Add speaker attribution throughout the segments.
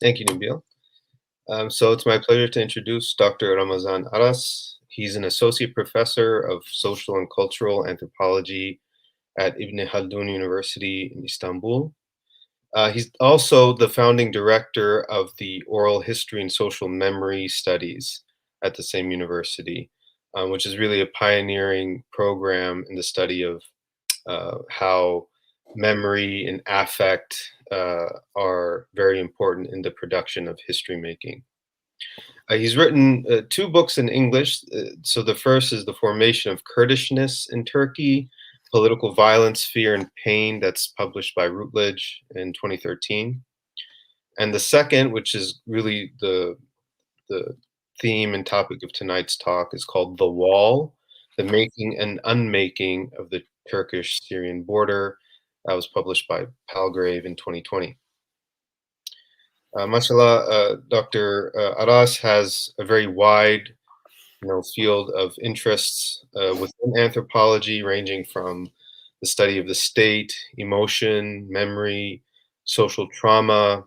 Speaker 1: Thank you, Nabil. So it's my pleasure to introduce Dr. Ramazan Aras. He's an associate professor of social and cultural anthropology at Ibn Haldun University in Istanbul. He's also the founding director of the Oral History and Social Memory Studies at the same university, which is really a pioneering program in the study of how memory and affect are very important in the production of history making. He's written two books in English. So the first is The Formation of Kurdishness in Turkey, Political Violence, Fear, and Pain, that's published by Routledge in 2013. And the second, which is really the theme and topic of tonight's talk, is called The Wall, The Making and Unmaking of the Turkish-Syrian Border. That was published by Palgrave in 2020. Mashallah, Dr. Aras has a very wide field of interests within anthropology, ranging from the study of the state, emotion, memory, social trauma,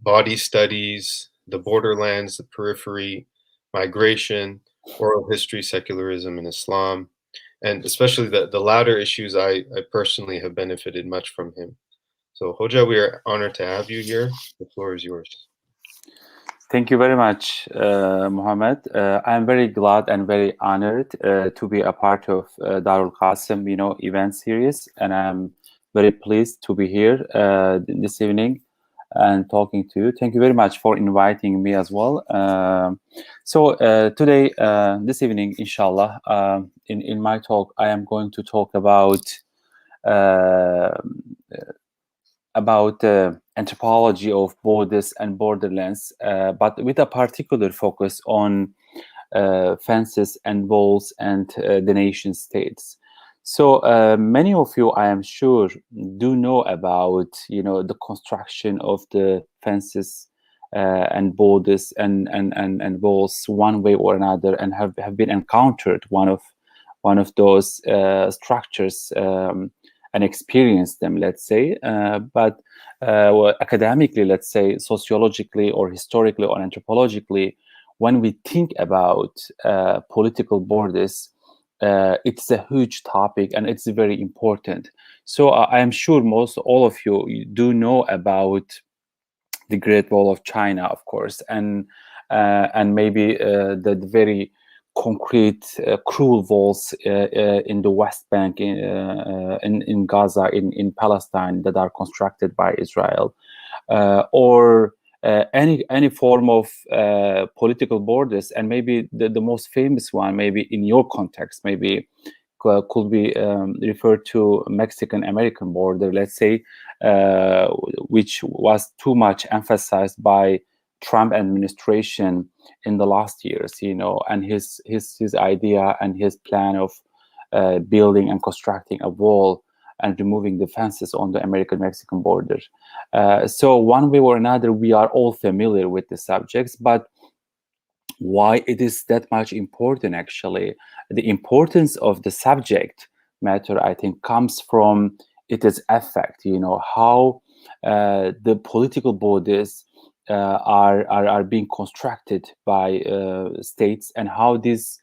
Speaker 1: body studies, the borderlands, the periphery, migration, oral history, secularism, and Islam. And especially the latter issues, I personally have benefited much from him. So, Hoja, we are honored to have you here. The floor is yours.
Speaker 2: Thank you very much, Mohammed. I'm very glad and very honored to be a part of Darul Qasim, event series, and I'm very pleased to be here this evening and talking to you. Thank you very much for inviting me as well. So today, this evening, inshallah, in my talk, I am going to talk about anthropology of borders and borderlands, but with a particular focus on fences and walls and the nation states. So many of you, I am sure, do know about the construction of the fences and borders and walls one way or another, and have been encountered one of those structures. And experience them, let's say, but well, academically, let's say, sociologically or historically or anthropologically, when we think about political borders, it's a huge topic and it's very important. So I am sure all of you do know about the Great Wall of China, of course, and maybe the very concrete, cruel walls in the West Bank, in Gaza, in Palestine, that are constructed by Israel, or any form of political borders, and maybe the most famous one, maybe in your context, maybe could be referred to Mexican-American border, let's say, which was too much emphasized by Trump administration in the last years, and his idea and his plan of building and constructing a wall and removing the fences on the American-Mexican border. So one way or another, we are all familiar with the subjects, but why it is that much important, actually, the importance of the subject matter, I think, comes from its effect, how the political borders are being constructed by states, and how these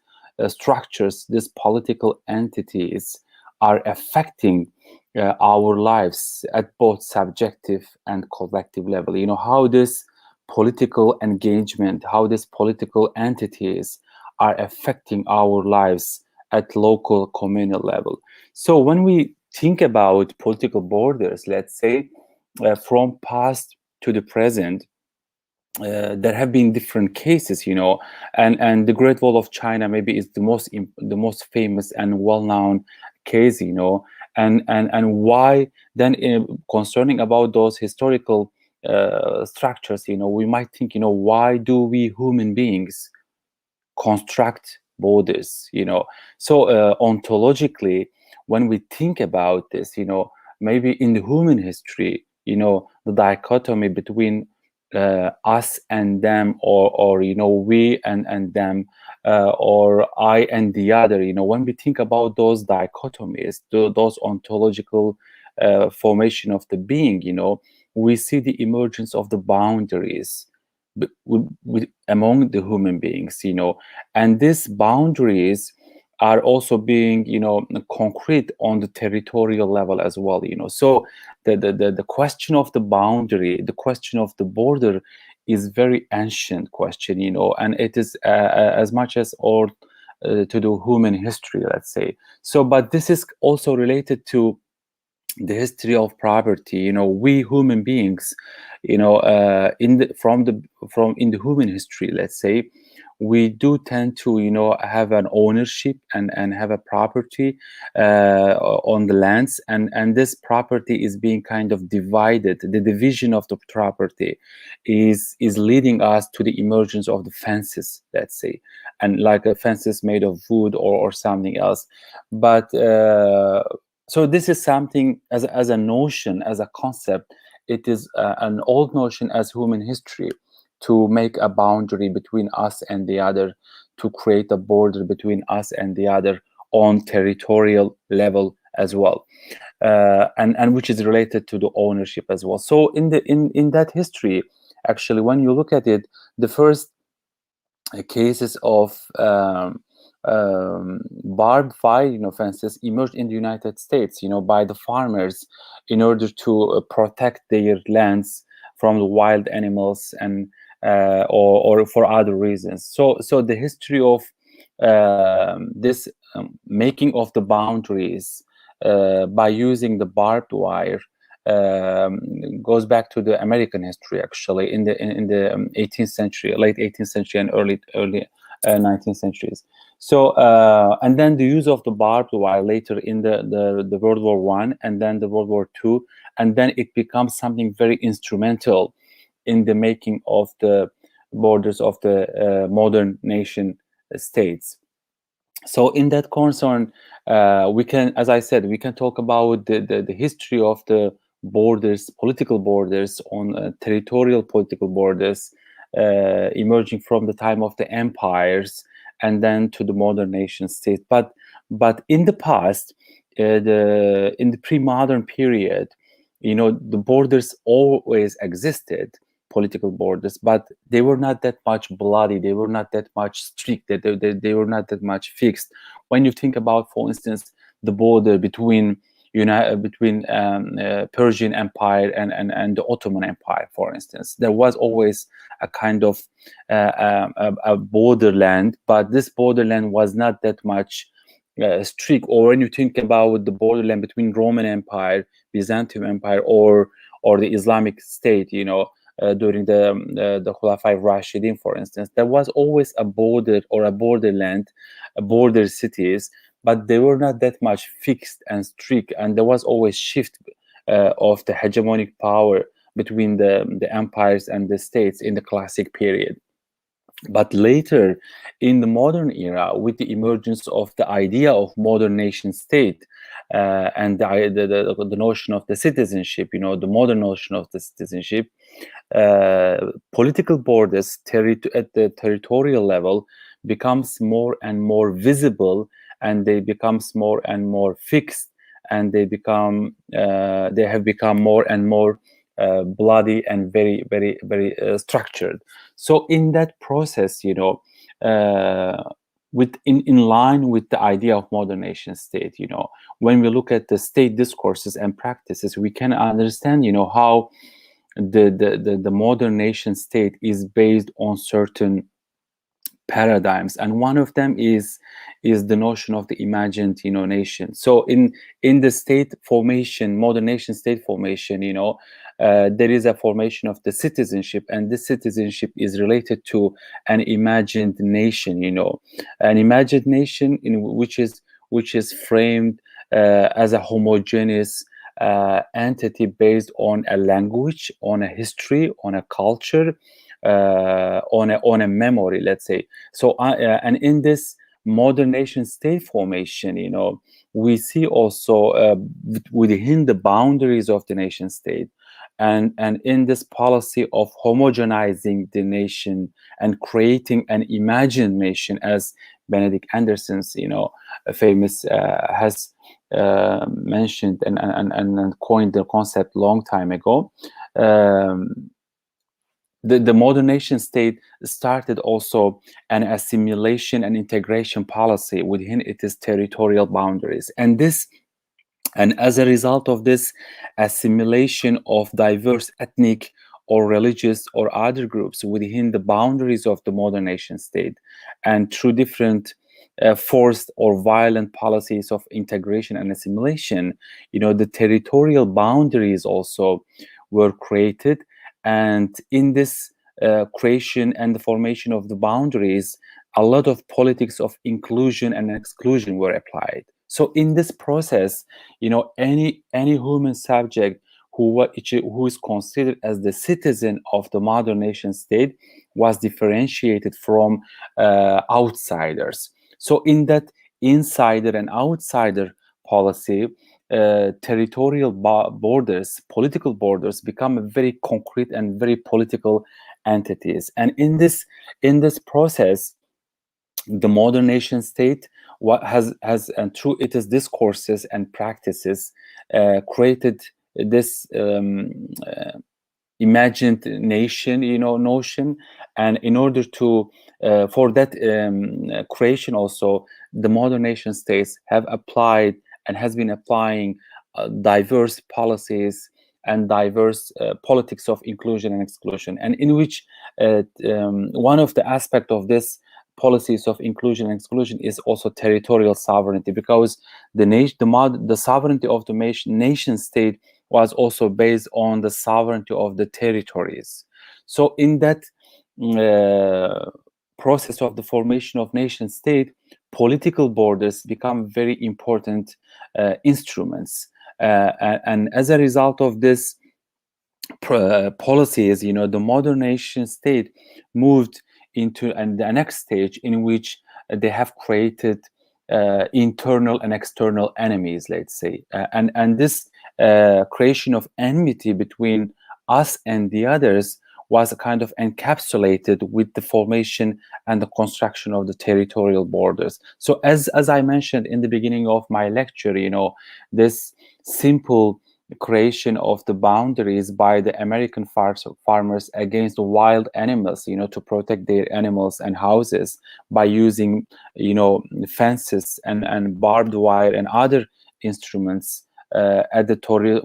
Speaker 2: structures, these political entities, are affecting our lives at both subjective and collective level. How this political engagement, how these political entities are affecting our lives at local, communal level. So when we think about political borders, let's say, from past to the present, there have been different cases, and the Great Wall of China maybe is the most famous and well-known case, and why then, concerning about those historical structures, we might think, why do we human beings construct borders? So ontologically, when we think about this, maybe in the human history, the dichotomy between us and them, or we and them, or I and the other, when we think about those dichotomies, those ontological formation of the being, we see the emergence of the boundaries among the human beings, and these boundaries are also being, concrete on the territorial level as well, So the question of the boundary, the question of the border is very ancient question, and it is as much as all to do human history, let's say. So, but this is also related to the history of property. We human beings, in the human history, let's say, we do tend to have an ownership and have a property on the lands, and this property is being kind of divided. The division of the property is leading us to the emergence of the fences, let's say, and like a fences made of wood or something else. But so this is something as a notion, as a concept. It is an old notion as human history, to make a boundary between us and the other, to create a border between us and the other on territorial level as well, and which is related to the ownership as well. So in that history, actually, when you look at it, the first cases of barbed wire fences emerged in the United States, by the farmers in order to protect their lands from the wild animals and or for other reasons. So the history of this making of the boundaries by using the barbed wire goes back to the American history, actually, in the 18th century, late 18th century and early 19th centuries. So and then the use of the barbed wire later in the World War I, and then the World War II, and then it becomes something very instrumental in the making of the borders of the modern nation states. So in that concern, we can, as I said, we can talk about the history of the borders, political borders, on territorial political borders, emerging from the time of the empires and then to the modern nation state. But in the past, in the pre-modern period, the borders always existed, political borders, but they were not that much bloody, they were not that much strict, they were not that much fixed. When you think about, for instance, the border between Persian Empire and the Ottoman Empire, for instance, there was always a kind of a borderland, but this borderland was not that much strict. Or when you think about the borderland between Roman Empire, Byzantium Empire, or the Islamic State, during the Khulafa Rashidin, for instance, there was always a border or a borderland, border cities, but they were not that much fixed and strict, and there was always shift of the hegemonic power between the empires and the states in the classic period. But later, in the modern era, with the emergence of the idea of modern nation state and the notion of the citizenship, the modern notion of the citizenship, political borders at the territorial level becomes more and more visible, and they becomes more and more fixed, and they have become more and more bloody and very, very, very structured. So in that process, in line with the idea of modern nation state, when we look at the state discourses and practices, we can understand, how the modern nation state is based on certain paradigms, and one of them is the notion of the imagined nation. So in the state formation, modern nation state formation, there is a formation of the citizenship, and this citizenship is related to an imagined nation, an imagined nation which is framed as a homogeneous entity based on a language, on a history, on a culture, on a memory, let's say. So and in this modern nation state formation, we see also within the boundaries of the nation state, and in this policy of homogenizing the nation and creating an imagined nation, as Benedict Anderson's famous has mentioned and coined the concept long time ago. um, the modern nation state started also an assimilation and integration policy within its territorial boundaries. And as a result of this assimilation of diverse ethnic or religious or other groups within the boundaries of the modern nation state, and through different forced or violent policies of integration and assimilation, the territorial boundaries also were created. And in this creation and the formation of the boundaries, a lot of politics of inclusion and exclusion were applied. So in this process, any human subject who is considered as the citizen of the modern nation state was differentiated from outsiders. So in that insider and outsider policy, territorial borders, political borders, become very concrete and very political entities. And in this process, the modern nation state has and through its discourses and practices created this imagined nation notion. And in order to for that creation also, the modern nation states have applied and has been applying diverse policies and diverse politics of inclusion and exclusion, and in which one of the aspect of this policies of inclusion and exclusion is also territorial sovereignty, because the sovereignty of the nation state was also based on the sovereignty of the territories. So in that process of the formation of nation state, political borders become very important instruments, and as a result of this policies, the modern nation state moved into the next stage, in which they have created internal and external enemies, let's say, and this creation of enmity between us and the others was kind of encapsulated with the formation and the construction of the territorial borders. So as I mentioned in the beginning of my lecture, this simple creation of the boundaries by the American farmers against wild animals, to protect their animals and houses by using, fences and barbed wire and other instruments at the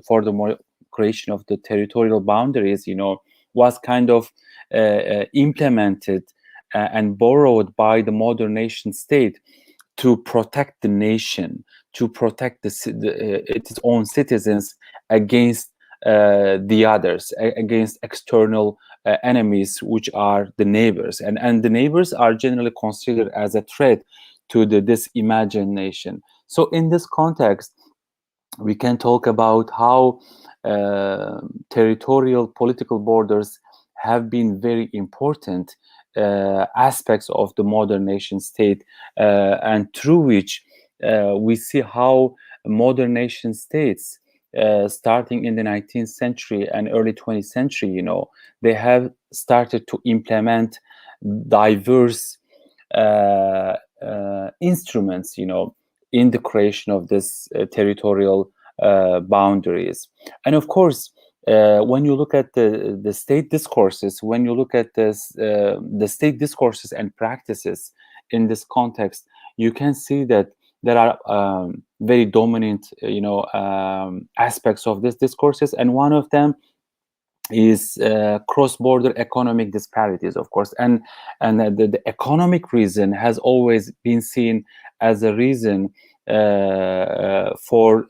Speaker 2: for the creation of the territorial boundaries, was kind of implemented and borrowed by the modern nation state to protect the nation, to protect its own citizens against the others, against external enemies, which are the neighbors. And the neighbors are generally considered as a threat to this imagined nation. So in this context, we can talk about how territorial political borders have been very important aspects of the modern nation state, and through which we see how modern nation states, starting in the 19th century and early 20th century, they have started to implement diverse instruments, in the creation of this territorial boundaries. And of course, when you look at the state discourses, when you look at the state discourses and practices in this context, you can see that there are very dominant, aspects of these discourses, and one of them is cross-border economic disparities, of course, and the economic reason has always been seen as a reason for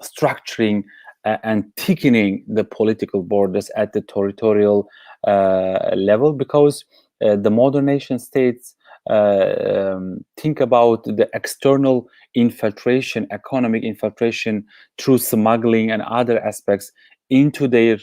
Speaker 2: structuring and thickening the political borders at the territorial level, because the modern nation states think about the external infiltration, economic infiltration through smuggling and other aspects into their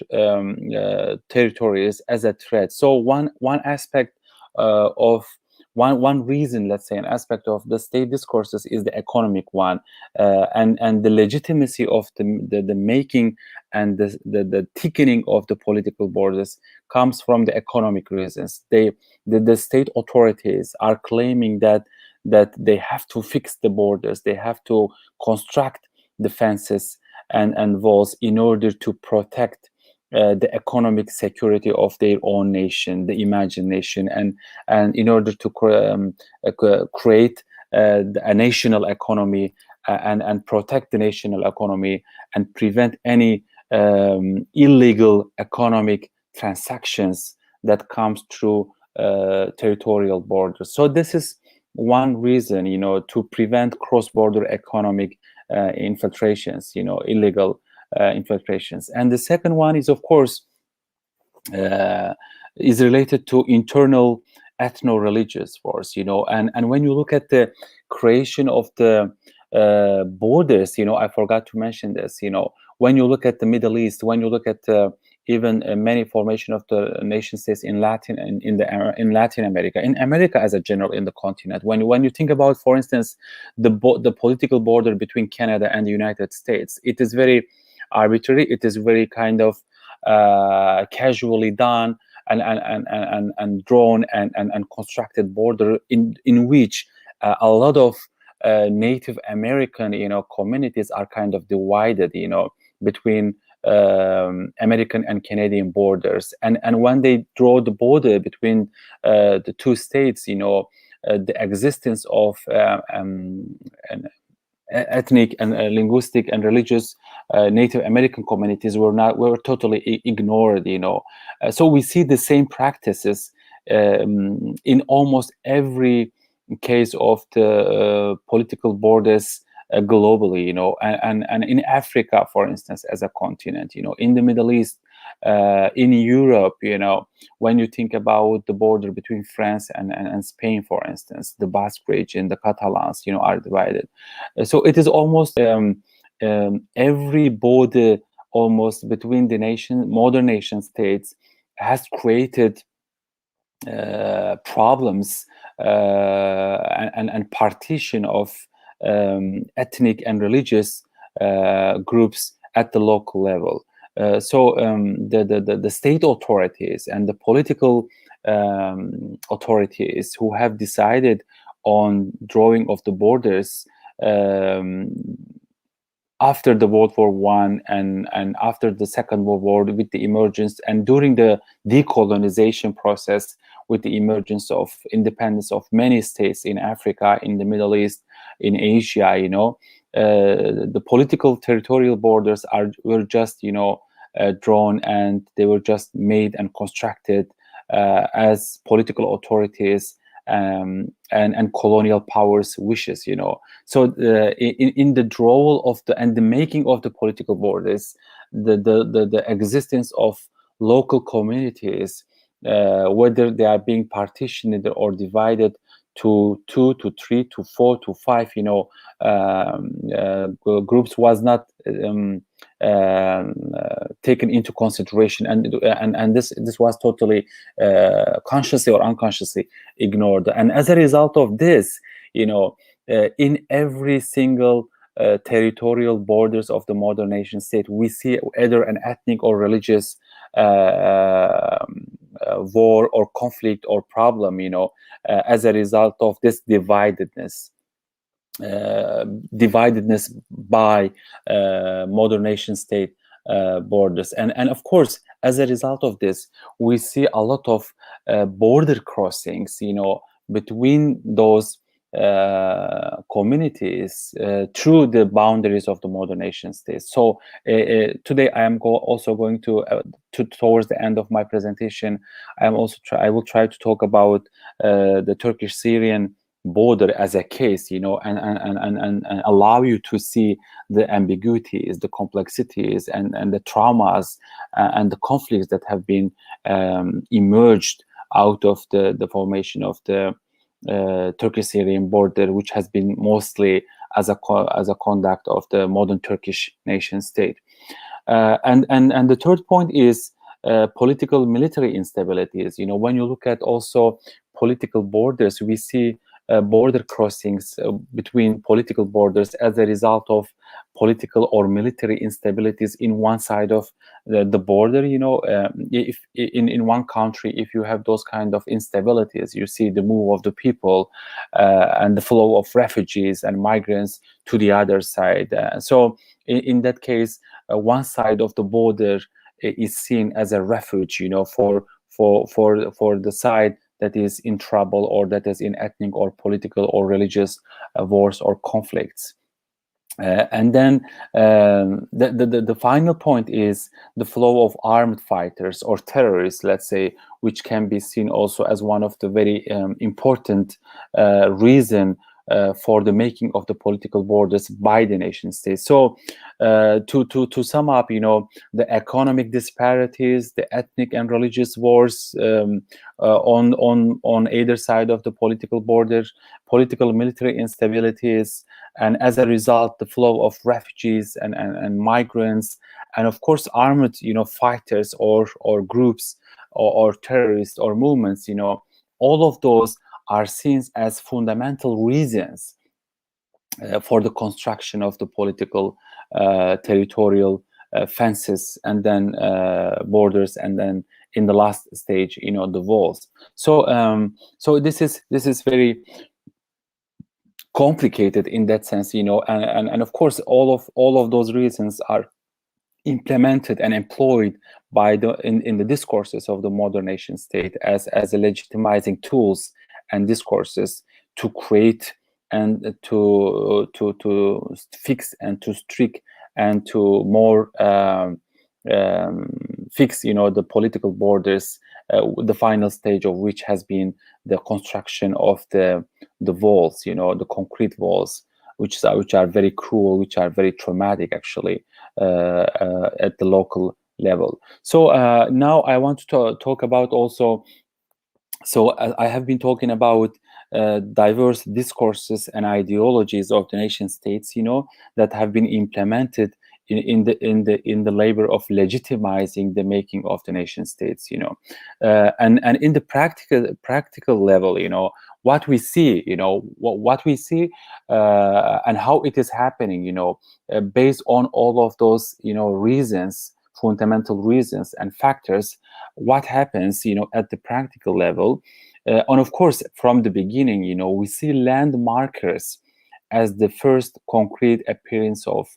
Speaker 2: territories as a threat. So one aspect of one reason, let's say, an aspect of the state discourses is the economic one, and the legitimacy of the making and the thickening of the political borders comes from the economic reasons. The state authorities are claiming that they have to fix the borders, they have to construct the fences and walls in order to protect the economic security of their own nation, the imagination, and in order to create a national economy, and protect the national economy and prevent any illegal economic transactions that comes through territorial borders. So this is one reason, to prevent cross-border economic infiltrations, illegal infiltrations. And the second one is, of course, is related to internal ethno-religious wars, and when you look at the creation of the borders, I forgot to mention this, when you look at the Middle East, when you look at even many formation of the nation states in Latin America, in America as a general, in the continent, when you think about, for instance, the political border between Canada and the United States, it is very arbitrary, it is very kind of casually done and drawn and constructed border in which a lot of Native American communities are kind of divided between American and Canadian borders, and when they draw the border between the two states, the existence of ethnic and linguistic and religious Native American communities were totally ignored. So we see the same practices in almost every case of the political borders globally. And in Africa, for instance, as a continent, in the Middle East, in Europe, when you think about the border between France and Spain, for instance, the Basque region, the Catalans, are divided. So it is almost every border almost between the modern nation states has created problems and partition of ethnic and religious groups at the local level. So the state authorities and the political authorities who have decided on drawing of the borders after the World War I and after the Second World War, with the emergence and during the decolonization process, with the emergence of independence of many states in Africa, in the Middle East, in Asia, the political territorial borders were just drawn, and they were just made and constructed as political authorities and colonial powers wishes. So in the drawal of the making of the political borders, the existence of local communities, whether they are being partitioned or divided to 2 to 3 to 4 to 5 groups, was not taken into consideration, and this was totally consciously or unconsciously ignored. And as a result of this, in every single territorial borders of the modern nation state, we see either an ethnic or religious war or conflict or problem, as a result of this dividedness by modern nation state borders. And of course, as a result of this, we see a lot of border crossings, between those communities through the boundaries of the modern nation states. So today I am also going to towards the end of my presentation, I will try to talk about the Turkish-Syrian border as a case, and allow you to see the ambiguities, the complexities, and the traumas and the conflicts that have been emerged out of the formation of the Turkish-Syrian border, which has been mostly as a conduct of the modern Turkish nation state. And the third point is political military instabilities. When you look at also political borders, we see border crossings between political borders as a result of political or military instabilities in one side of the border. If in one country, if you have those kind of instabilities, you see the move of the people and the flow of refugees and migrants to the other side. So in that case, one side of the border is seen as a refuge, for the side that is in trouble, or that is in ethnic or political or religious wars or conflicts. And then the final point is the flow of armed fighters or terrorists, let's say, which can be seen also as one of the very important reason for the making of the political borders by the nation states. So to sum up, the economic disparities, the ethnic and religious wars on either side of the political border, political military instabilities, and as a result, the flow of refugees and migrants, and of course armed, fighters or groups or terrorists or movements, all of those are seen as fundamental reasons for the construction of the political territorial fences, and then borders, and then in the last stage, the walls. So this is very complicated in that sense, and of course all of those reasons are implemented and employed by in the discourses of the modern nation state as a legitimizing tools and discourses to create and to fix and to strict and to more fix, the political borders, the final stage of which has been the construction of the walls, the concrete walls, which are very cruel, which are very traumatic, actually, at the local level. So now I want to talk about also. So I have been talking about diverse discourses and ideologies of the nation states, that have been implemented in the labor of legitimizing the making of the nation states, and in the practical level, what we see, what we see, and how it is happening, based on all of those, reasons, fundamental reasons and factors, what happens, at the practical level. And of course, from the beginning, we see land markers as the first concrete appearance of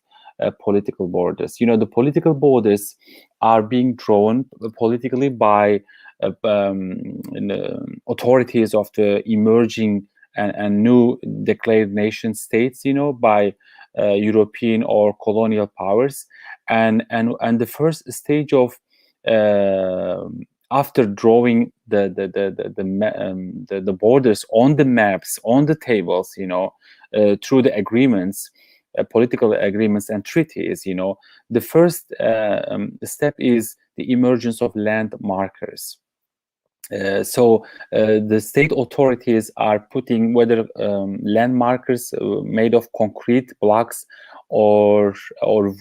Speaker 2: political borders. The political borders are being drawn politically by authorities of the emerging and new declared nation states, by European or colonial powers, and the first stage of after drawing the borders on the maps, on the tables, through the agreements, political agreements and treaties, the first step is the emergence of land markers. So the state authorities are putting whether land markers made of concrete blocks or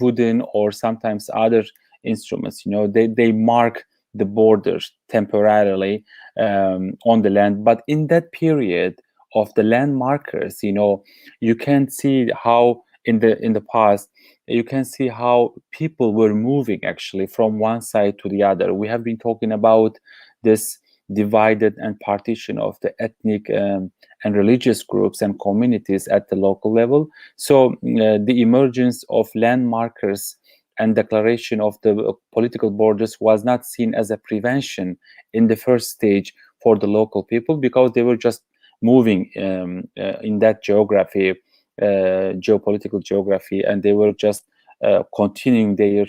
Speaker 2: wooden or sometimes other instruments. They mark the borders temporarily on the land, but in that period of the land markers, you can see how in the past you can see how people were moving actually from one side to the other. We have been talking about this divided and partition of the ethnic and religious groups and communities at the local level. So the emergence of land markers and declaration of the political borders was not seen as a prevention in the first stage for the local people, because they were just moving in that geography, geopolitical geography, and they were just continuing their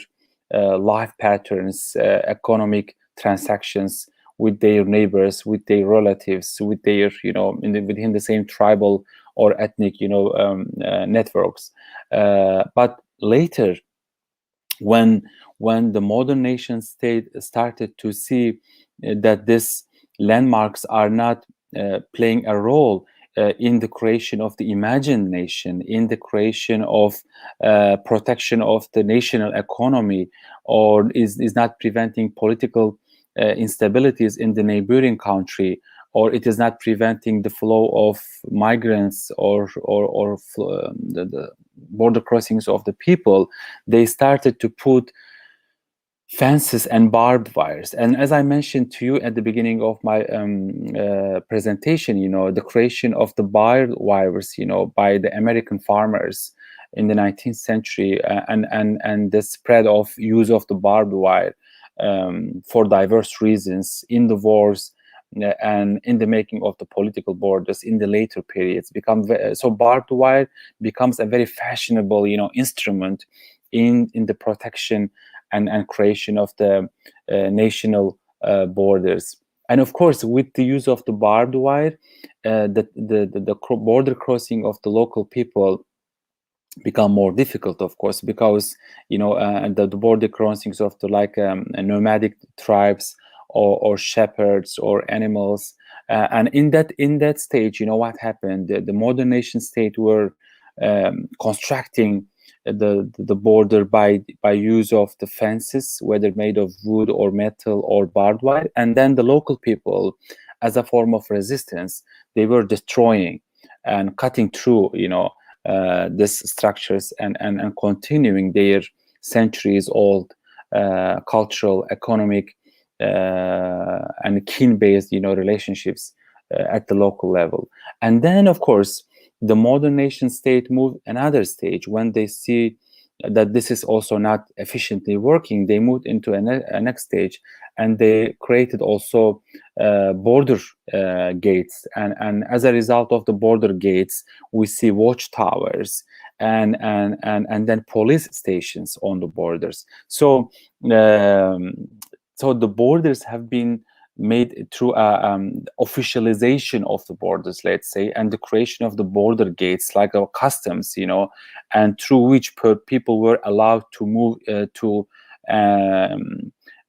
Speaker 2: life patterns, economic transactions with their neighbors, with their relatives, with their, within the same tribal or ethnic, networks. But later, when the modern nation state started to see that these landmarks are not playing a role in the creation of the imagined nation, in the creation of protection of the national economy, or is not preventing political instabilities in the neighboring country, or it is not preventing the flow of migrants or the border crossings of the people, they started to put fences and barbed wires. And as I mentioned to you at the beginning of my presentation, the creation of the barbed wires, by the American farmers in the 19th century, and the spread of use of the barbed wire for diverse reasons in the wars and in the making of the political borders in the later periods so barbed wire becomes a very fashionable instrument in the protection and creation of the national borders. And of course, with the use of the barbed wire, the border crossing of the local people become more difficult, of course, because the border crossings of the nomadic tribes or shepherds or animals, and in that stage, what happened? The modern nation state were constructing the border by use of the fences, whether made of wood or metal or barbed wire, and then the local people, as a form of resistance, they were destroying and cutting through these structures and continuing their centuries-old cultural, economic, and kin-based relationships at the local level. And then, of course, the modern nation state moved another stage. When they see that this is also not efficiently working, they moved into a next stage, and they created also border gates. And as a result of the border gates, we see watchtowers and then police stations on the borders. So so the borders have been made through officialization of the borders, let's say, and the creation of the border gates, like customs, and through which people were allowed to move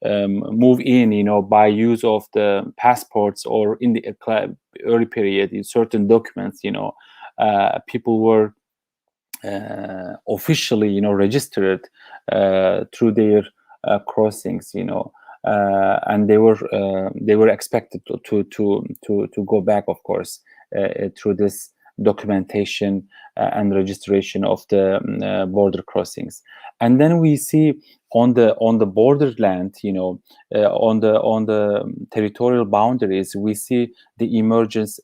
Speaker 2: move in, by use of the passports, or in the early period, in certain documents, people were officially, registered through their crossings, and they were expected to go back, of course, through this documentation and registration of the border crossings. And then we see on the borderland, on the territorial boundaries, we see the emergence,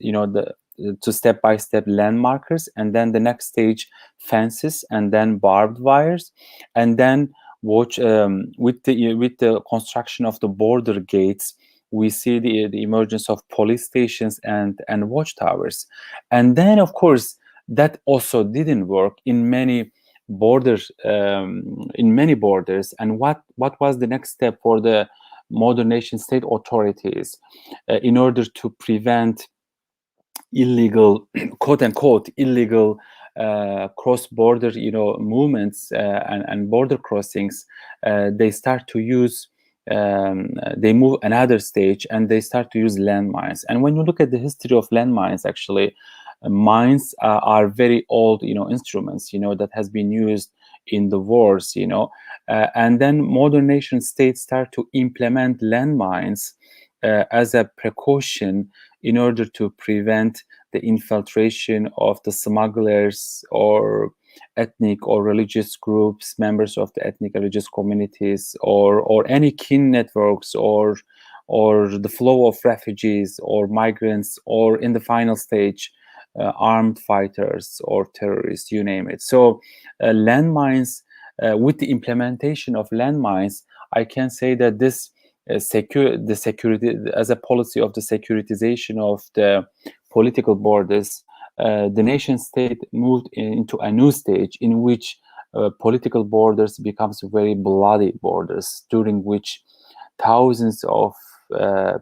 Speaker 2: to step-by-step landmarkers, and then the next stage, fences, and then barbed wires, and then with the construction of the border gates, we see the emergence of police stations and watchtowers. And then, of course, that also didn't work in many borders. And what was the next step for the modern nation state authorities in order to prevent illegal, quote unquote, illegal cross-border, movements and border crossings? They start to use, they move another stage, and they start to use landmines. And when you look at the history of landmines, actually, mines are very old, instruments, that has been used in the wars, and then modern nation states start to implement landmines as a precaution in order to prevent the infiltration of the smugglers or ethnic or religious groups, members of the ethnic religious communities, or any kin networks, or the flow of refugees or migrants, or in the final stage, armed fighters or terrorists, you name it. So landmines, with the implementation of landmines, I can say that this security, as a policy of the securitization of the political borders, the nation state moved into a new stage in which political borders becomes very bloody borders, during which thousands of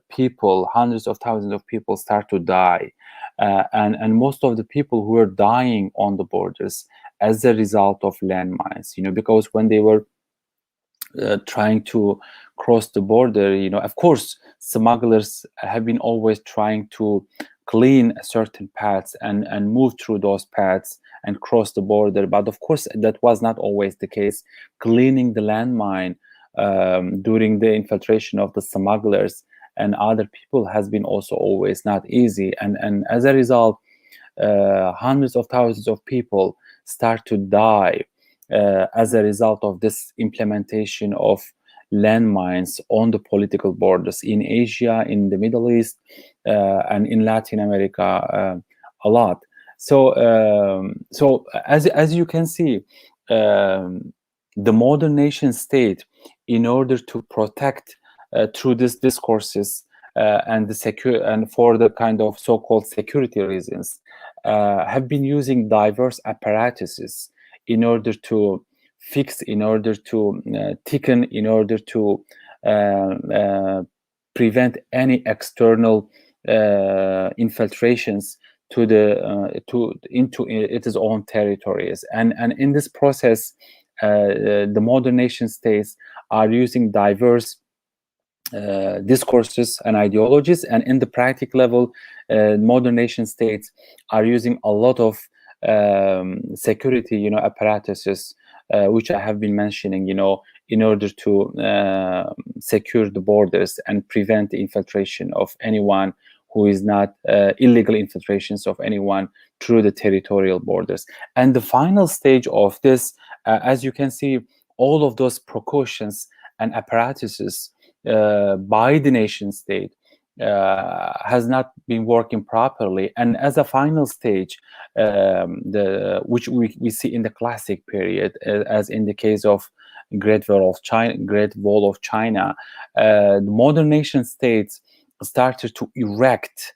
Speaker 2: people, hundreds of thousands of people start to die. And most of the people who were dying on the borders as a result of landmines, because when they were trying to cross the border, of course, smugglers have been always trying to clean certain paths and move through those paths and cross the border. But of course, that was not always the case. Cleaning the landmine during the infiltration of the smugglers and other people has been also always not easy. And as a result, hundreds of thousands of people start to die as a result of this implementation of landmines on the political borders in Asia, in the Middle East, and in Latin America a lot. So, so as you can see, the modern nation state in order to protect through these discourses and for the kind of so-called security reasons, have been using diverse apparatuses in order to fix, in order to thicken, in order to prevent any external infiltrations to into its own territories. And in this process, the modern nation states are using diverse discourses and ideologies, and in the practical level, modern nation states are using a lot of security, apparatuses, which I have been mentioning, in order to secure the borders and prevent the infiltration of anyone who is not illegal infiltrations of anyone through the territorial borders. And the final stage of this, as you can see, all of those precautions and apparatuses by the nation state has not been working properly. And as a final stage, which we see in the classic period, as in the case of Great Wall of China, the modern nation states started to erect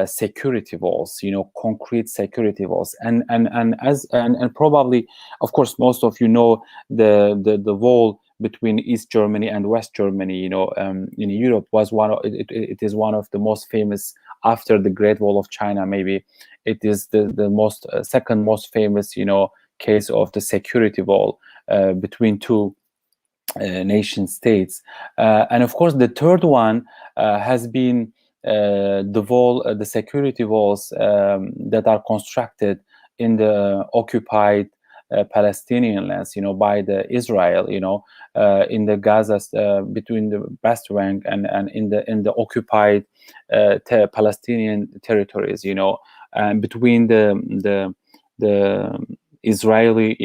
Speaker 2: security walls, concrete security walls, and probably, of course, most of you know the wall between East Germany and West Germany, in Europe, was it is one of the most famous after the Great Wall of China. Maybe it is the most second most famous, case of the security wall between two nation states. And of course, the third one has been the security walls that are constructed in the occupied Palestinian lands, by the Israel, in the Gaza, between the West Bank and in the occupied Palestinian territories, and between the Israeli,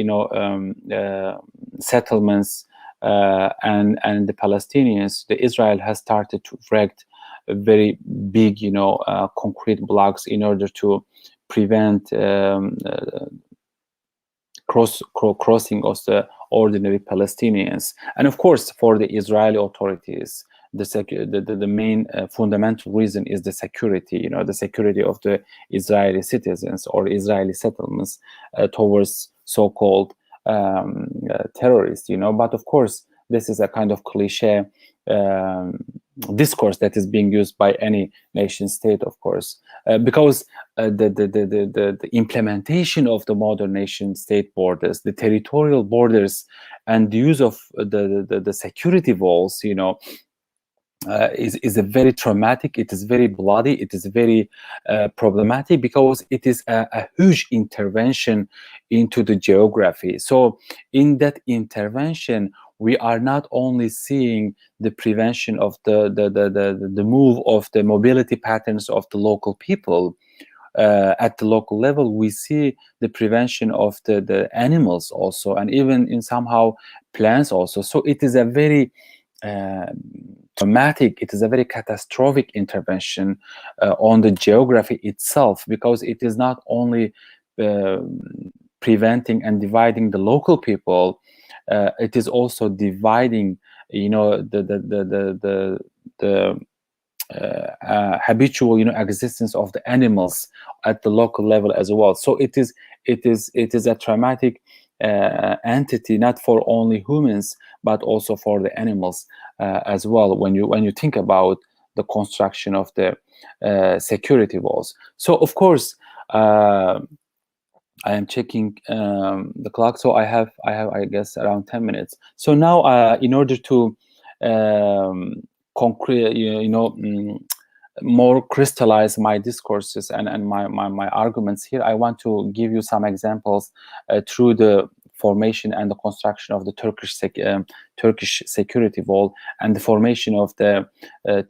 Speaker 2: settlements and the Palestinians. The Israel has started to erect very big, concrete blocks in order to prevent crossing of the ordinary Palestinians. And of course, for the Israeli authorities, the main fundamental reason is the security, the security of the Israeli citizens or Israeli settlements towards so-called terrorists, But of course, this is a kind of cliche discourse that is being used by any nation state, of course, because the implementation of the modern nation state borders, the territorial borders, and the use of the security walls, is a very traumatic, it is very bloody, it is very problematic, because it is a huge intervention into the geography. So in that intervention, we are not only seeing the prevention of the move of the mobility patterns of the local people at the local level, we see the prevention of the animals also, and even in somehow plants also. So it is a very traumatic, it is a very catastrophic intervention on the geography itself, because it is not only preventing and dividing the local people, it is also dividing, the habitual, existence of the animals at the local level as well. So it is a traumatic entity, not for only humans, but also for the animals as well, when you think about the construction of the security walls. So of course, I am checking the clock, so I have I guess around 10 minutes. So now in order to concrete, more crystallize my discourses and my arguments here, I want to give you some examples through the formation and the construction of the Turkish security wall and the formation of the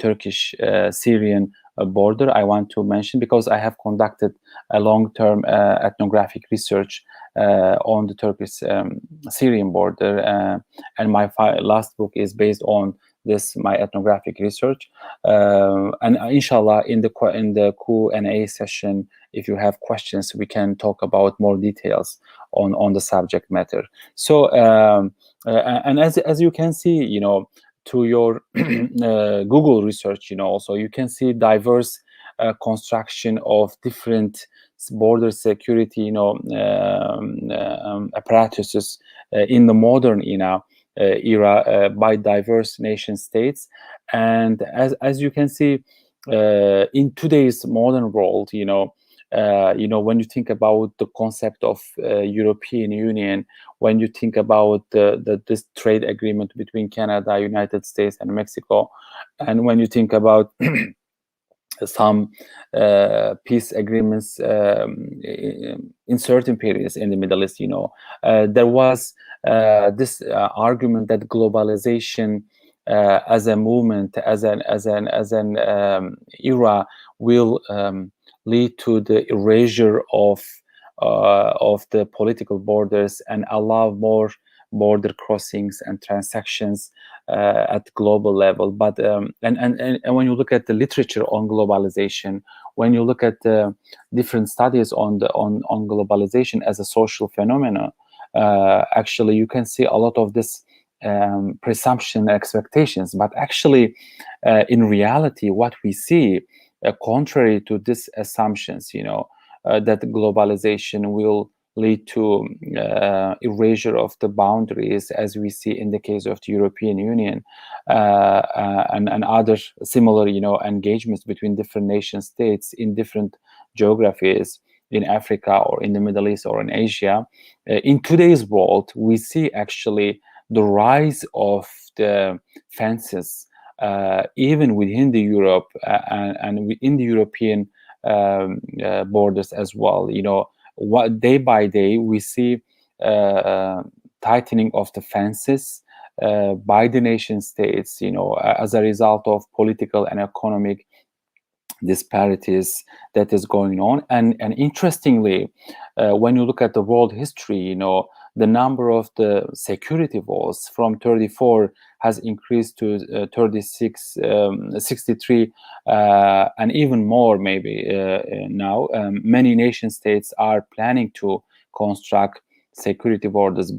Speaker 2: Turkish-Syrian border. I want to mention, because I have conducted a long-term ethnographic research on the Turkish-Syrian border, and my last book is based on this my ethnographic research. And inshallah, in the Q&A session, if you have questions, we can talk about more details on the subject matter. So and as you can see, you know, to your Google research, you know, also you can see diverse construction of different border security, you know, apparatuses in the modern era by diverse nation states. And as you can see, in today's modern world, you know, when you think about the concept of European Union, when you think about this trade agreement between Canada, United States, and Mexico, and when you think about some peace agreements in certain periods in the Middle East, you know, there was this argument that globalization as a movement, as an era, will lead to the erasure of the political borders and allow more border crossings and transactions at global level. But and when you look at the literature on globalization, when you look at different studies on globalization as a social phenomenon, actually you can see a lot of this presumption and expectations. But actually, in reality, what we see, contrary to these assumptions, you know, that globalization will lead to erasure of the boundaries, as we see in the case of the European Union, and other similar, you know, engagements between different nation states in different geographies in Africa or in the Middle East or in Asia. In today's world, we see actually the rise of the fences, even within the Europe and within the European borders as well. You know, what day by day we see tightening of the fences by the nation states, you know, as a result of political and economic disparities that is going on. And interestingly, when you look at the world history, you know, the number of the security walls from 34 has increased to 36, 63, and even more maybe now. Many nation states are planning to construct security borders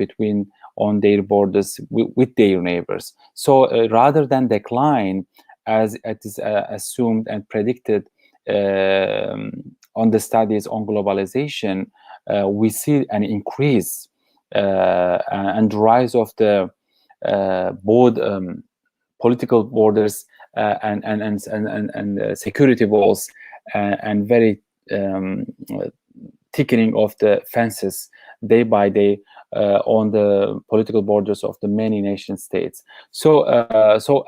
Speaker 2: on their borders with their neighbors. So rather than decline, as it is assumed and predicted on the studies on globalization, we see an increase and rise of the both political borders and security walls and very thickening of the fences day by day on the political borders of the many nation states. So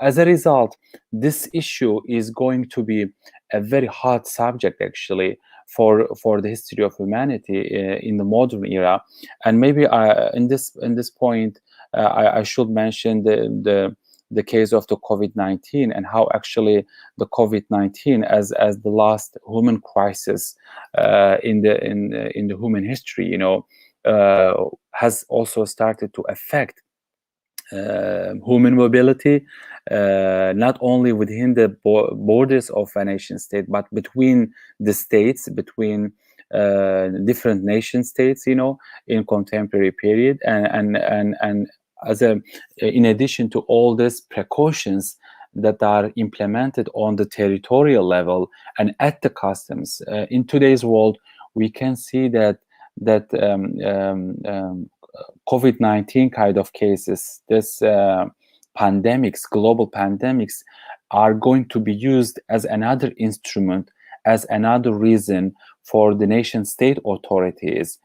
Speaker 2: as a result, this issue is going to be a very hot subject actually for the history of humanity in the modern era. And maybe in this point I should mention the case of the COVID-19 and how actually the COVID-19 as the last human crisis in the human history, you know, has also started to affect human mobility, not only within the borders of a nation state, but between the states, between different nation states, you know, in contemporary period. And as in addition to all these precautions that are implemented on the territorial level and at the customs, in today's world, we can see that COVID-19 kind of cases, this pandemics, global pandemics, are going to be used as another instrument, as another reason for the nation state authorities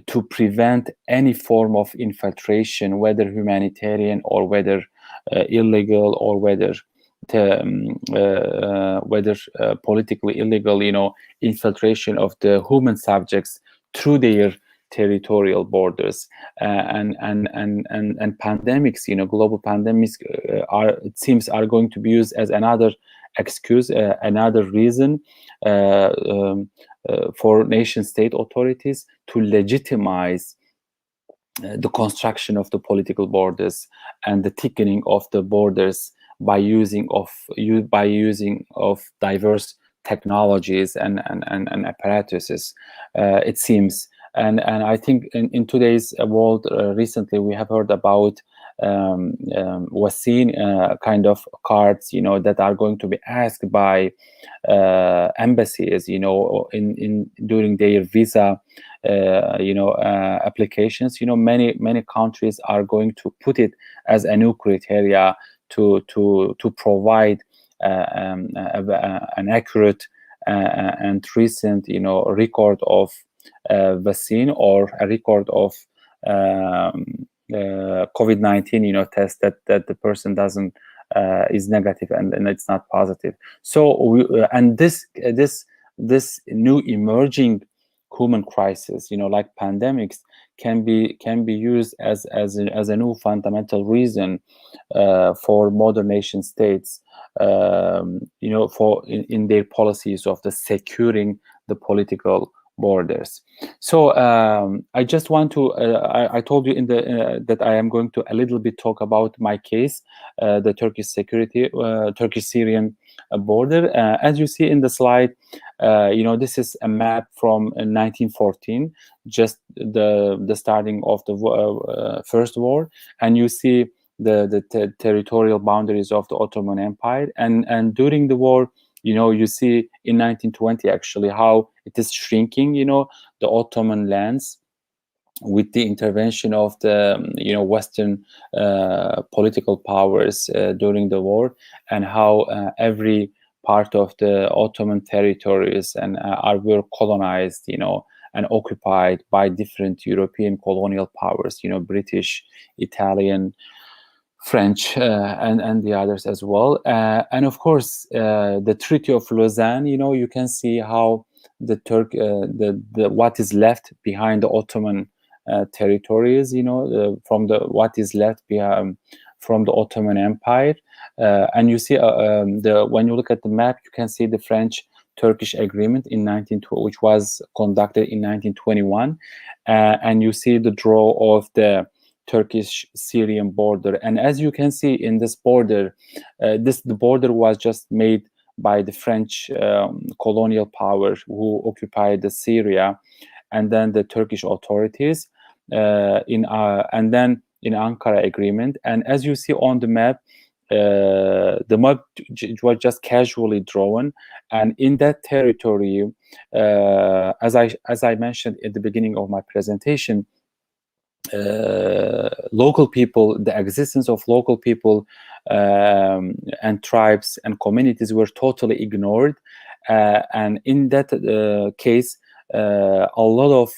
Speaker 2: to prevent any form of infiltration, whether humanitarian or whether illegal, or whether politically illegal, you know, infiltration of the human subjects through their territorial borders. And pandemics, you know, global pandemics are going to be used as another excuse, another reason for nation state authorities to legitimize the construction of the political borders and the thickening of the borders by using of diverse technologies and apparatuses, it seems. And I think in today's world, recently we have heard about was seen kind of cards, that are going to be asked by embassies, in during their visa, applications. Many countries are going to put it as a new criteria to provide an accurate and recent, record of vaccine, or a record of COVID-19, test that the person doesn't is negative, and it's not positive. So and this new emerging human crisis, like pandemics, can be used as a new fundamental reason for modern nation states, for in their policies of the securing the political borders. So I just want to I told you in the that I am going to a little bit talk about my case, the Turkish-Syrian border. As you see in the slide, this is a map from 1914, just the starting of the first war, and you see the territorial boundaries of the Ottoman Empire, and during the war, you see in 1920 actually how it is shrinking, the Ottoman lands, with the intervention of the Western political powers during the war, and how every part of the Ottoman territories were colonized, and occupied by different European colonial powers, British, Italian, French, and the others as well. And of course, the Treaty of Lausanne, you can see how the what is left behind the Ottoman territories, from what is left behind from the Ottoman Empire. And you see when you look at the map, you can see the French-Turkish agreement which was conducted in 1921, and you see the draw of the Turkish-Syrian border. And as you can see in this border, the border was just made by the French colonial power who occupied the Syria, and then the Turkish authorities and then in Ankara agreement. And as you see on the map, the map was just casually drawn, and in that territory, as I mentioned at the beginning of my presentation, local people, the existence of local people and tribes and communities were totally ignored, and in that case, a lot of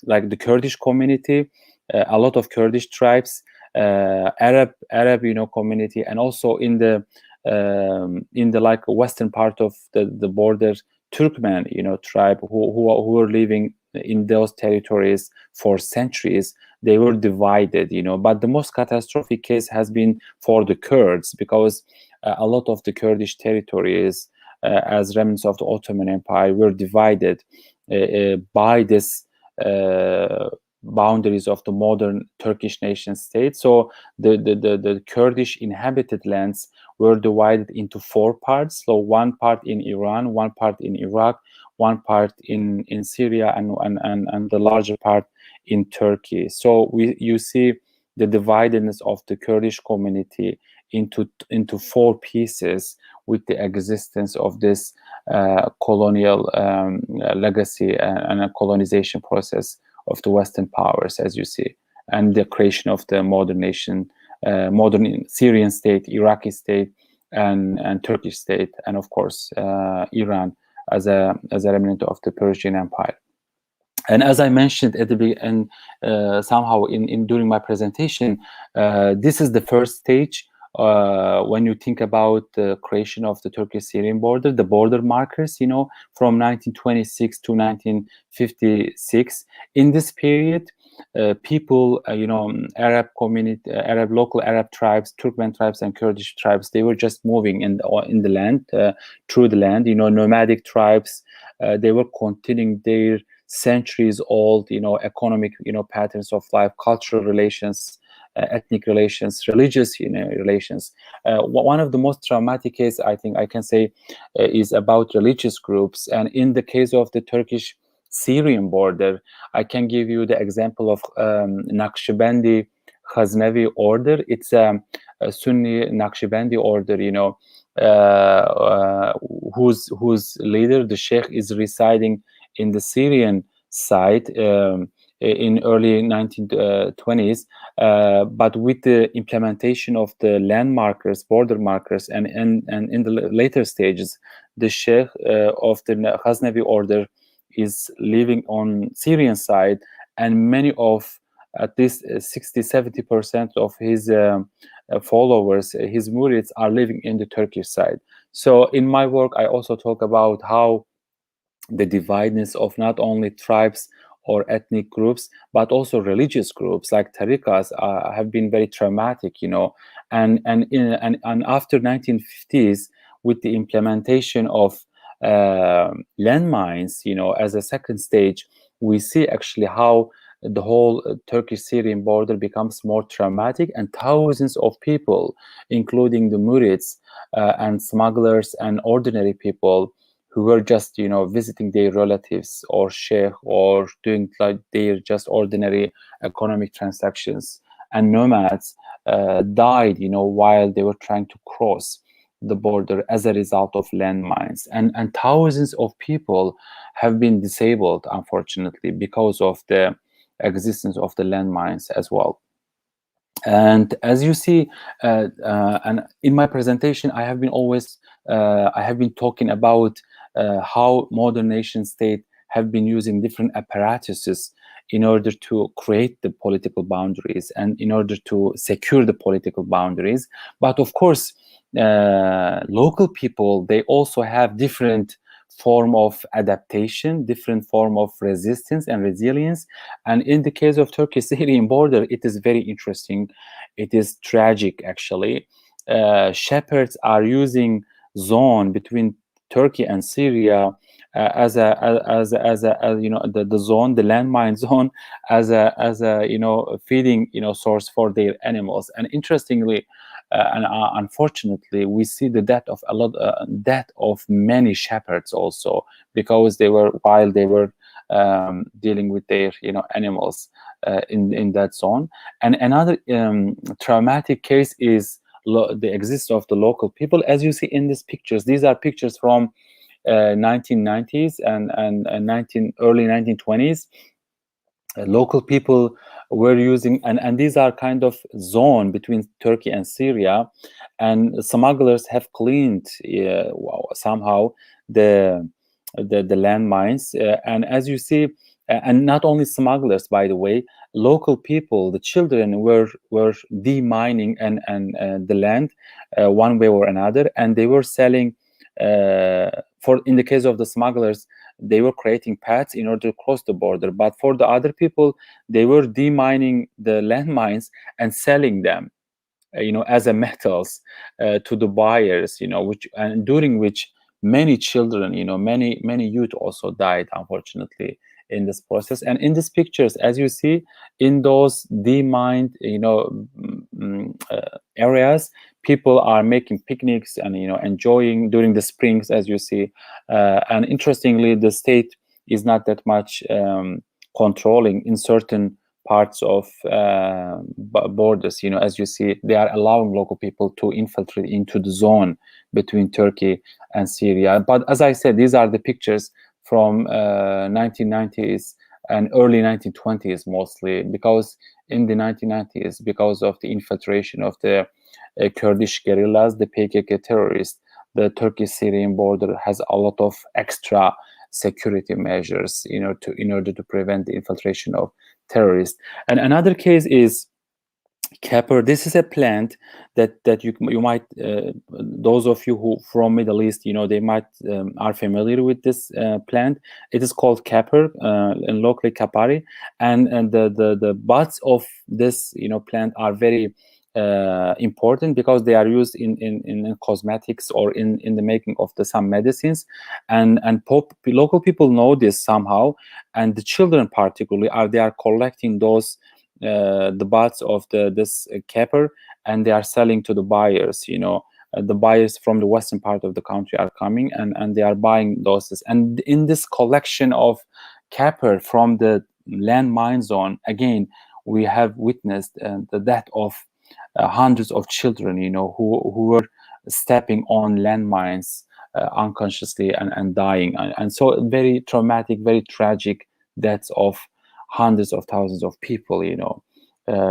Speaker 2: like the Kurdish community, a lot of Kurdish tribes, Arab community, and also in the like western part of the border, Turkmen tribe who were living in those territories for centuries. They were divided, but the most catastrophic case has been for the Kurds, because a lot of the Kurdish territories, as remnants of the Ottoman Empire, were divided by this boundaries of the modern Turkish nation state. So the Kurdish inhabited lands were divided into 4 parts. So one part in Iran, one part in Iraq, one part in Syria, and the larger part in Turkey. So you see the dividedness of the Kurdish community into 4 pieces, with the existence of this colonial legacy and a colonization process of the Western powers, as you see, and the creation of the modern nation, modern Syrian state, Iraqi state, and Turkish state, and of course Iran as a remnant of the Persian Empire. And as I mentioned at the beginning, somehow during my presentation, this is the first stage when you think about the creation of the Turkish-Syrian border, the border markers, from 1926 to 1956. In this period, people, Arab community, local Arab tribes, Turkmen tribes, and Kurdish tribes, they were just moving in the land, through the land. Nomadic tribes, they were continuing their centuries-old, economic, patterns of life, cultural relations, ethnic relations, religious relations. One of the most traumatic cases I think I can say is about religious groups. And in the case of the Turkish-Syrian border, I can give you the example of Naqshbandi Ghaznavi order. It's a Sunni Naqshbandi order, whose leader, the sheikh, is residing in the Syrian side in early 1920s, but with the implementation of the land markers, border markers, and in the later stages, the sheikh of the Ghaznavi order is living on Syrian side, and many of at least 60-70% of his followers, his murids, are living in the Turkish side. So in my work, I also talk about how the divideness of not only tribes or ethnic groups, but also religious groups like tariqas have been very traumatic, and after 1950s, with the implementation of landmines, as a second stage, we see actually how the whole Turkish-Syrian border becomes more traumatic, and thousands of people, including the murids and smugglers and ordinary people who were just, visiting their relatives or sheikh or doing like their just ordinary economic transactions, and nomads died, while they were trying to cross the border as a result of landmines. And thousands of people have been disabled, unfortunately, because of the existence of the landmines as well. And as you see, and in my presentation, I have been talking about how modern nation state have been using different apparatuses in order to create the political boundaries and in order to secure the political boundaries. But of course, local people, they also have different form of adaptation, different form of resistance and resilience. And in the case of Turkish-Syrian border, it is very interesting. It is tragic, actually. Shepherds are using zone between Turkey and Syria as the zone, the landmine zone, as a feeding source for their animals. And interestingly, and unfortunately, we see the death of many shepherds also, because while they were dealing with their animals in that zone. And another traumatic case is the existence of the local people. As you see in these pictures, these are pictures from 1990s and early 1920s. Local people were using, and these are kind of zone between Turkey and Syria, and smugglers have cleaned somehow the landmines, and as you see, and not only smugglers, by the way, local people, the children were demining and the land one way or another, and they were selling in the case of the smugglers, they were creating paths in order to cross the border. But for the other people, they were demining the landmines and selling them, as a metals to the buyers, during which many children, many youth also died, unfortunately, in this process. And in these pictures, as you see, in those demined, areas, people are making picnics and enjoying during the springs, as you see. And interestingly, the state is not that much controlling in certain parts of borders. As you see, they are allowing local people to infiltrate into the zone between Turkey and Syria. But as I said, these are the pictures from 1990s and early 1920s mostly, because in the 1990s, because of the infiltration of the Kurdish guerrillas, the PKK terrorists, the Turkish-Syrian border has a lot of extra security measures, in order to prevent the infiltration of terrorists. And another case is Kepper. This is a plant that you might, those of you who from Middle East, they might are familiar with this plant. It is called Kepper, and locally Kapari, and the buds of this plant are very important, because they are used in cosmetics or in the making of some medicines, and local people know this somehow, and the children particularly they are collecting those the butts of this capper, and they are selling to the buyers. The buyers from the western part of the country are coming, and they are buying those. And in this collection of capper from the landmine zone, again, we have witnessed the death of hundreds of children, who were stepping on landmines unconsciously and dying. And so very traumatic, very tragic deaths of hundreds of thousands of people.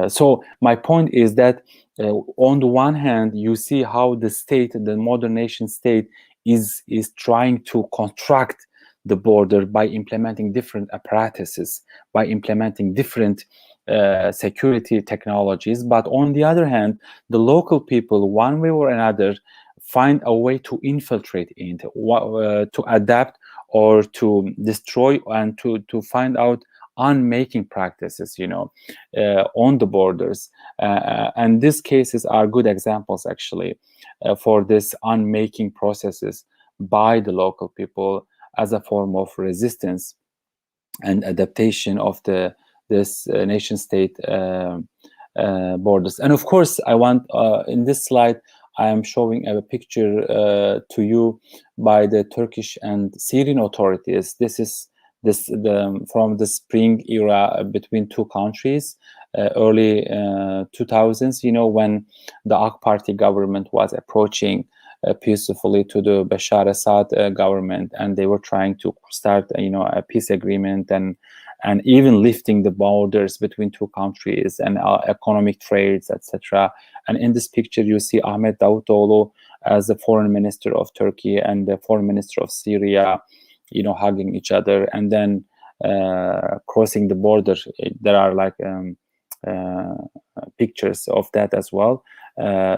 Speaker 2: So my point is that on the one hand, you see how the state, the modern nation state, is trying to contract the border by implementing different apparatuses, by implementing different security technologies. But on the other hand, the local people, one way or another, find a way to infiltrate into, to adapt or to destroy, and to find out unmaking practices, on the borders. And these cases are good examples, actually, for this unmaking processes by the local people as a form of resistance and adaptation of this nation state borders. And of course, I want in this slide, I am showing a picture to you by the Turkish and Syrian authorities. This is from the spring era between two countries, early 2000s, when the AK Party government was approaching peacefully to the Bashar Assad government, and they were trying to start a peace agreement, and even lifting the borders between two countries and economic trades, etc. And in this picture, you see Ahmet Davutoğlu as the foreign minister of Turkey and the foreign minister of Syria, hugging each other, and then crossing the border. There are like pictures of that as well.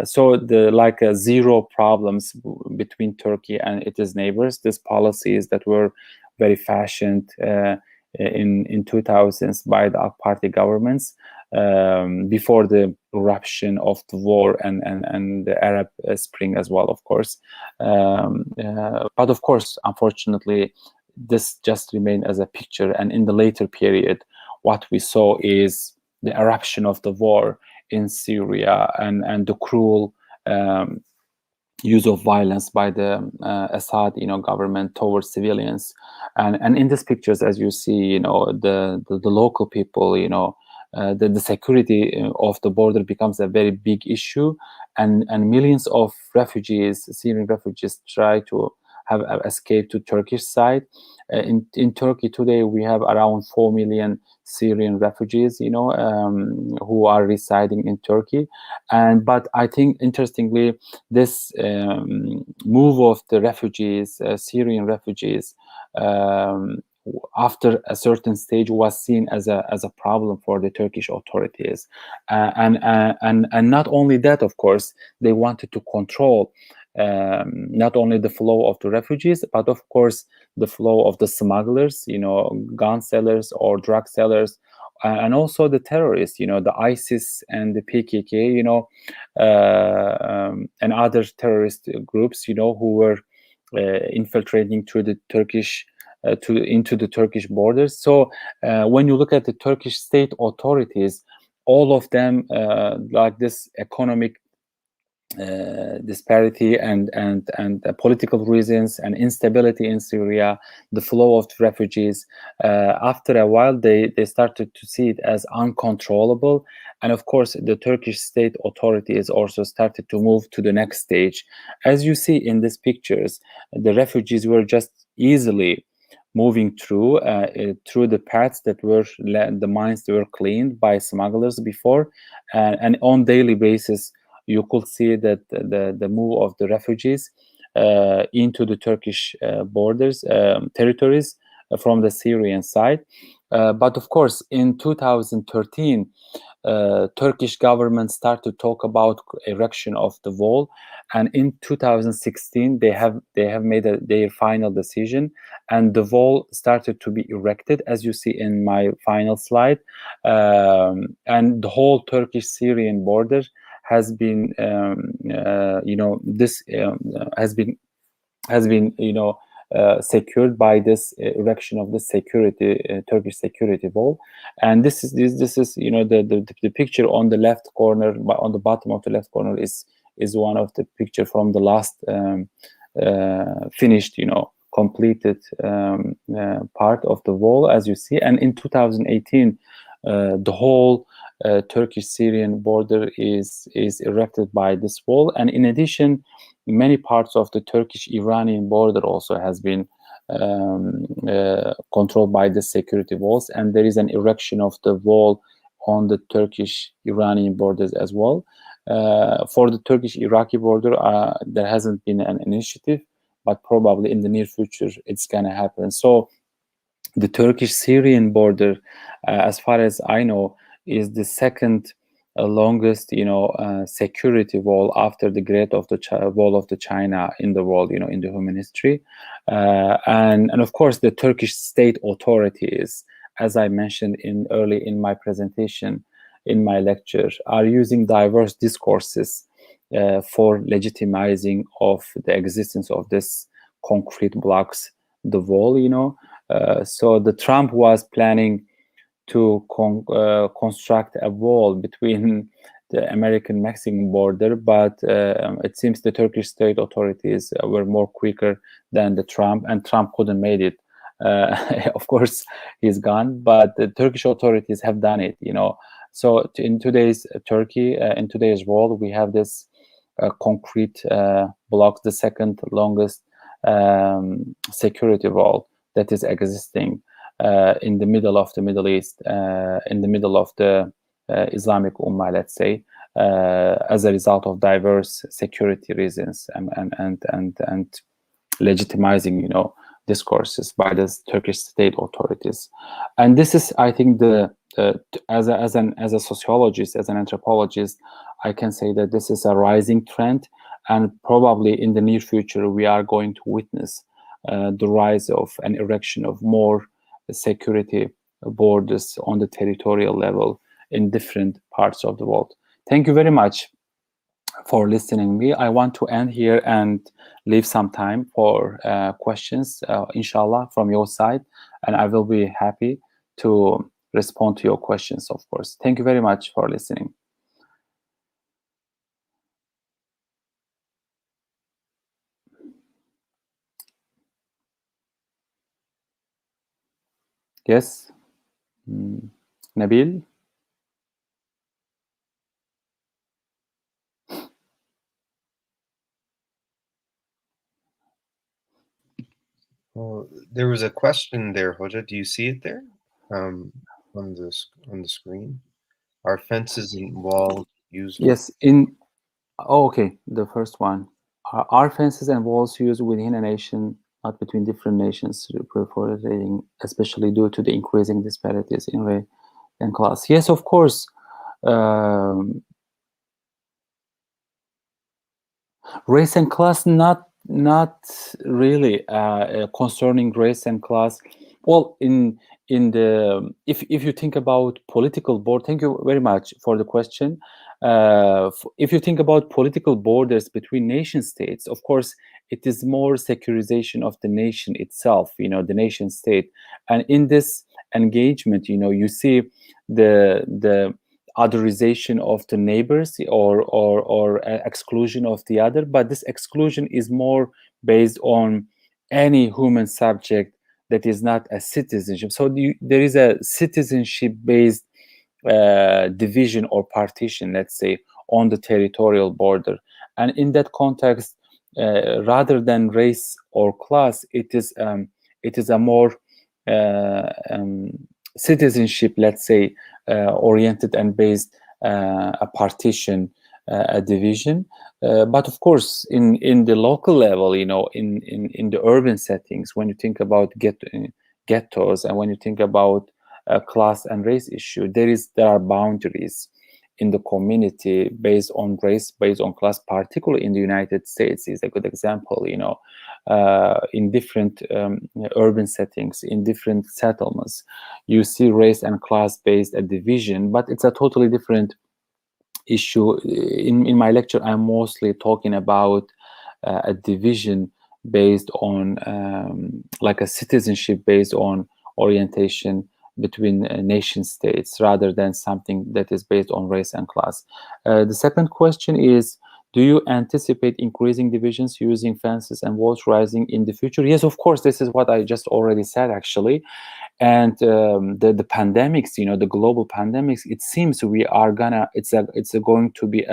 Speaker 2: So the zero problems between Turkey and its neighbors. These policies that were very fashioned in 2000s by the AK Party governments before the eruption of the war and the Arab Spring as well, of course. But of course, unfortunately, this just remained as a picture. And in the later period, what we saw is the eruption of the war in Syria and the cruel use of violence by the Assad, government towards civilians. And in these pictures, as you see, the local people, the security of the border becomes a very big issue, and millions of refugees, Syrian refugees, try to have escaped to Turkish side. In Turkey today, we have around 4 million Syrian refugees, who are residing in Turkey. But I think, interestingly, this move of the refugees, Syrian refugees, after a certain stage, was seen as a problem for the Turkish authorities, and not only that, of course, they wanted to control not only the flow of the refugees, but of course the flow of the smugglers, gun sellers or drug sellers, and also the terrorists, the ISIS and the PKK, and other terrorist groups, who were infiltrating through the Turkish into the Turkish borders. So when you look at the Turkish state authorities, all of them, like this economic disparity and political reasons and instability in Syria, the flow of refugees, after a while they started to see it as uncontrollable. And of course, the Turkish state authorities also started to move to the next stage. As you see in these pictures, the refugees were just easily moving through the paths that were the mines that were cleaned by smugglers before, and on daily basis you could see that the move of the refugees into the Turkish borders, territories from the Syrian side. But of course, in 2013, Turkish government started to talk about erection of the wall, and in 2016 they have made their final decision, and the wall started to be erected, as you see in my final slide, and the whole Turkish-Syrian border has been this has been secured by this erection of the Turkish security wall. And this is the picture on the left corner, on the bottom of the left corner is one of the picture from the last finished, completed part of the wall, as you see. And in 2018, the whole Turkish-Syrian border is erected by this wall. And in addition, many parts of the Turkish-Iranian border also has been controlled by the security walls, and there is an erection of the wall on the Turkish-Iranian borders as well. For the Turkish-Iraqi border, there hasn't been an initiative, but probably in the near future it's going to happen. So the Turkish-Syrian border, as far as I know, is the second longest, security wall after the Great Wall of the China in the world, in the human history. And of course, the Turkish state authorities, as I mentioned early in my presentation, in my lecture, are using diverse discourses for legitimizing of the existence of this concrete blocks, the wall, so the Trump was planning to construct a wall between the American-Mexican border, but it seems the Turkish state authorities were more quicker than the Trump, and Trump couldn't made it. Of course, he's gone, but the Turkish authorities have done it, So in today's Turkey, in today's world, we have this concrete block, the second longest security wall that is existing in the middle of the Middle East, in the middle of the Islamic Ummah, let's say, as a result of diverse security reasons and legitimizing, discourses by the Turkish state authorities. And this is, I think, as a sociologist, as an anthropologist, I can say that this is a rising trend, and probably in the near future we are going to witness the rise of an erection of more security borders on the territorial level in different parts of the world. Thank you very much for listening me. I want to end here and leave some time for questions, inshallah, from your side, and I will be happy to respond to your questions, of course. Thank you very much for listening. Yes, Nabil?
Speaker 1: Well, there was a question there, Hoja. Do you see it there on the screen? Are fences and walls used?
Speaker 2: Yes. Okay, the first one. Are fences and walls used within a nation, not between different nations, proliferating, especially due to the increasing disparities in race and class? Yes, of course. Race and class, not really concerning race and class. Well, if you think about political board, thank you very much for the question. If you think about political borders between nation states, of course, it is more securization of the nation itself, the nation state. And in this engagement, you see the otherization of the neighbors or exclusion of the other, but this exclusion is more based on any human subject that is not a citizenship. So there is a citizenship-based division or partition, let's say, on the territorial border. And in that context, rather than race or class, it is a more citizenship, let's say, oriented and based a partition, a division. But of course, in the local level, in the urban settings, when you think about ghettos and when you think about class and race issue, there are boundaries in the community based on race, based on class. Particularly in the United States is a good example. In different urban settings, in different settlements, you see race and class-based division, but it's a totally different issue. In my lecture, I'm mostly talking about a division based on like a citizenship based on orientation between nation states rather than something that is based on race and class. The second question is, do you anticipate increasing divisions using fences and walls rising in the future? Yes, of course. This is what I just already said, actually. And the pandemics, the global pandemics, it seems we are gonna, it's going to be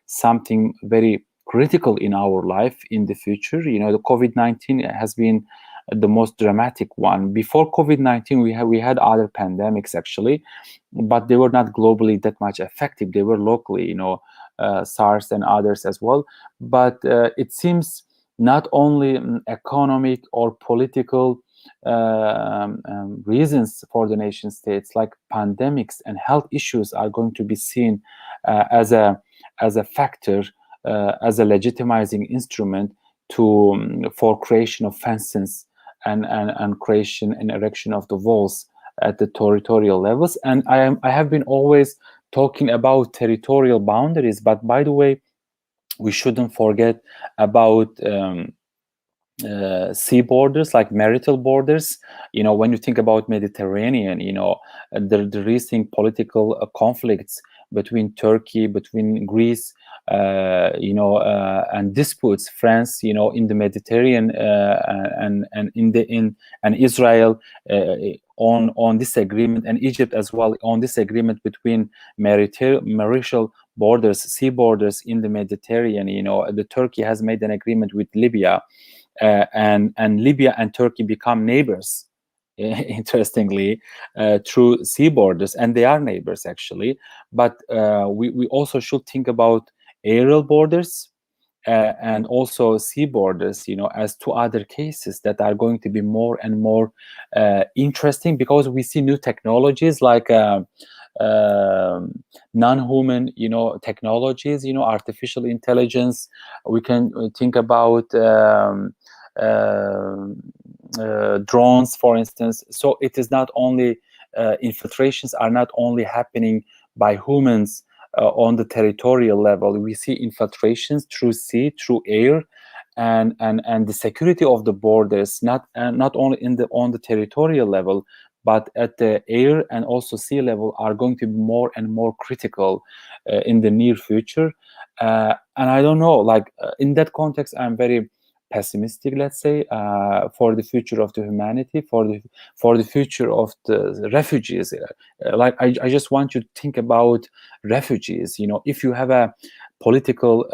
Speaker 2: something very critical in our life in the future. The COVID-19 has been the most dramatic one. Before COVID-19, we had other pandemics, actually, but they were not globally that much effective. They were locally, SARS and others as well. But it seems not only economic or political reasons for the nation states, like pandemics and health issues, are going to be seen as a factor, as a legitimizing instrument for creation of fences and creation and erection of the walls at the territorial levels. And I have been always talking about territorial boundaries, but by the way, we shouldn't forget about sea borders, like marital borders. When you think about Mediterranean, the recent political conflicts between Turkey, between Greece, and disputes, France, in the Mediterranean, and Israel on this agreement, and Egypt as well on this agreement between marital borders, sea borders in the Mediterranean. The Turkey has made an agreement with Libya. And Libya and Turkey become neighbors, interestingly, through sea borders, and they are neighbors, actually. But we also should think about aerial borders and also sea borders, as two other cases that are going to be more and more interesting, because we see new technologies like non-human, technologies, artificial intelligence. We can think about drones, for instance. So it is not only infiltrations are not only happening by humans on the territorial level. We see infiltrations through sea, through air, and the security of the borders, not only on the territorial level, but at the air and also sea level, are going to be more and more critical in the near future. And I don't know, in that context, I'm very pessimistic, let's say, for the future of the humanity, for the future of the refugees. I just want you to think about refugees. If you have a political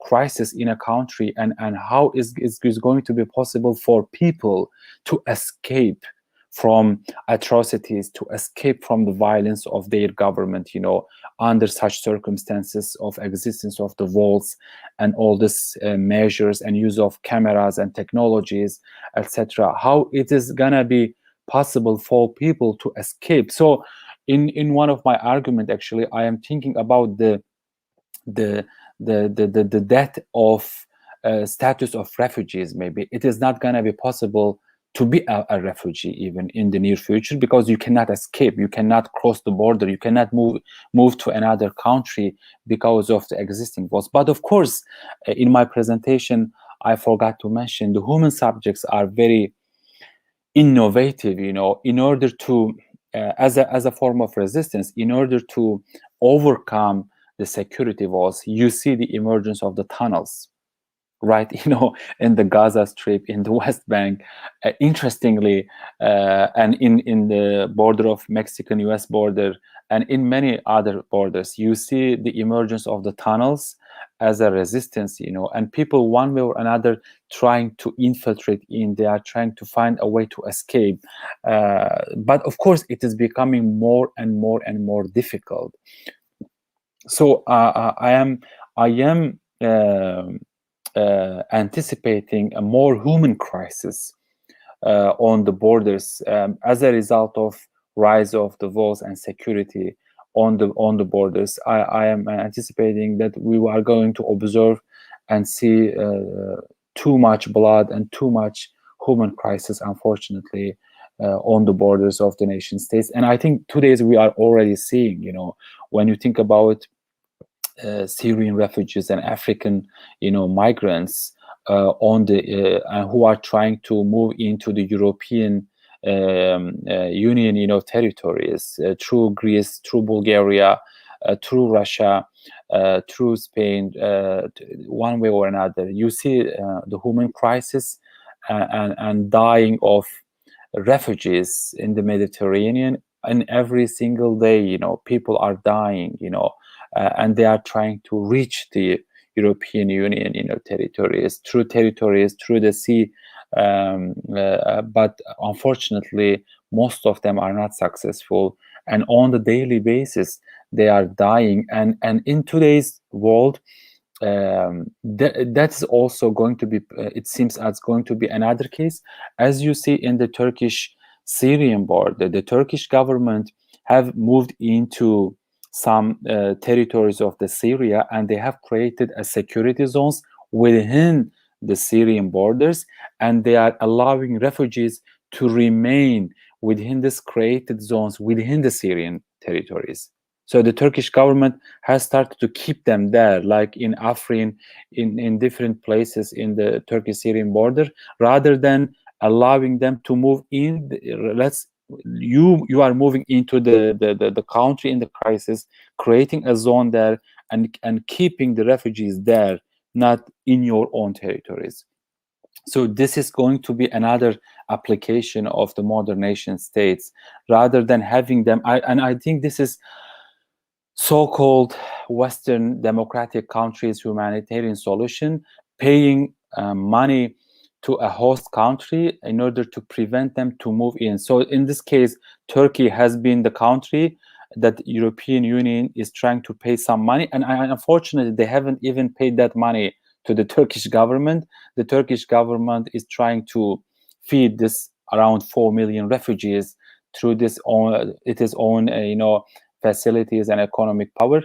Speaker 2: crisis in a country, and how is going to be possible for people to escape from atrocities, to escape from the violence of their government, under such circumstances of existence of the walls and all these measures and use of cameras and technologies, etc. How it is gonna be possible for people to escape? So in one of my argument, actually, I am thinking about the death of status of refugees. Maybe it is not gonna be possible to be a refugee even in the near future, because you cannot escape, you cannot cross the border, you cannot move to another country because of the existing laws. But of course, in my presentation, I forgot to mention the human subjects are very innovative, in order to as a form of resistance, in order to overcome the security walls. You see the emergence of the tunnels, right, in the Gaza Strip, in the West Bank, interestingly, and in the border of Mexican-US border, and in many other borders, you see the emergence of the tunnels as a resistance, and people, one way or another, trying to infiltrate in. They are trying to find a way to escape. But of course, it is becoming more and more and more difficult. So I am anticipating a more human crisis on the borders as a result of rise of the walls and security on the borders. I am anticipating that we are going to observe and see too much blood and too much human crisis, unfortunately, on the borders of the nation states. And I think today's we are already seeing, when you think about Syrian refugees and African, migrants on the who are trying to move into the European Union, territories through Greece, through Bulgaria, through Russia, through Spain, one way or another. You see the human crisis and dying of refugees in the Mediterranean, and every single day, people are dying, and they are trying to reach the European Union, territories through the sea, but unfortunately, most of them are not successful, and on the daily basis, they are dying. And in today's world, that's also going to be, it seems as going to be another case, as you see in the Turkish-Syrian border. The Turkish government have moved into some territories of the Syria, and they have created a security zones within the Syrian borders, and they are allowing refugees to remain within this created zones within the Syrian territories. So the Turkish government has started to keep them there, like in Afrin, in different places in the Turkish-Syrian border, rather than allowing them to move in. You are moving into the country in the crisis, creating a zone there, and keeping the refugees there, not in your own territories. So this is going to be another application of the modern nation states, rather than having them. I think this is so-called Western democratic countries' humanitarian solution, paying money to a host country in order to prevent them to move in. So in this case, Turkey has been the country that the European Union is trying to pay some money, and unfortunately, they haven't even paid that money to the Turkish government. The Turkish government is trying to feed this around 4 million refugees through its own, facilities and economic power,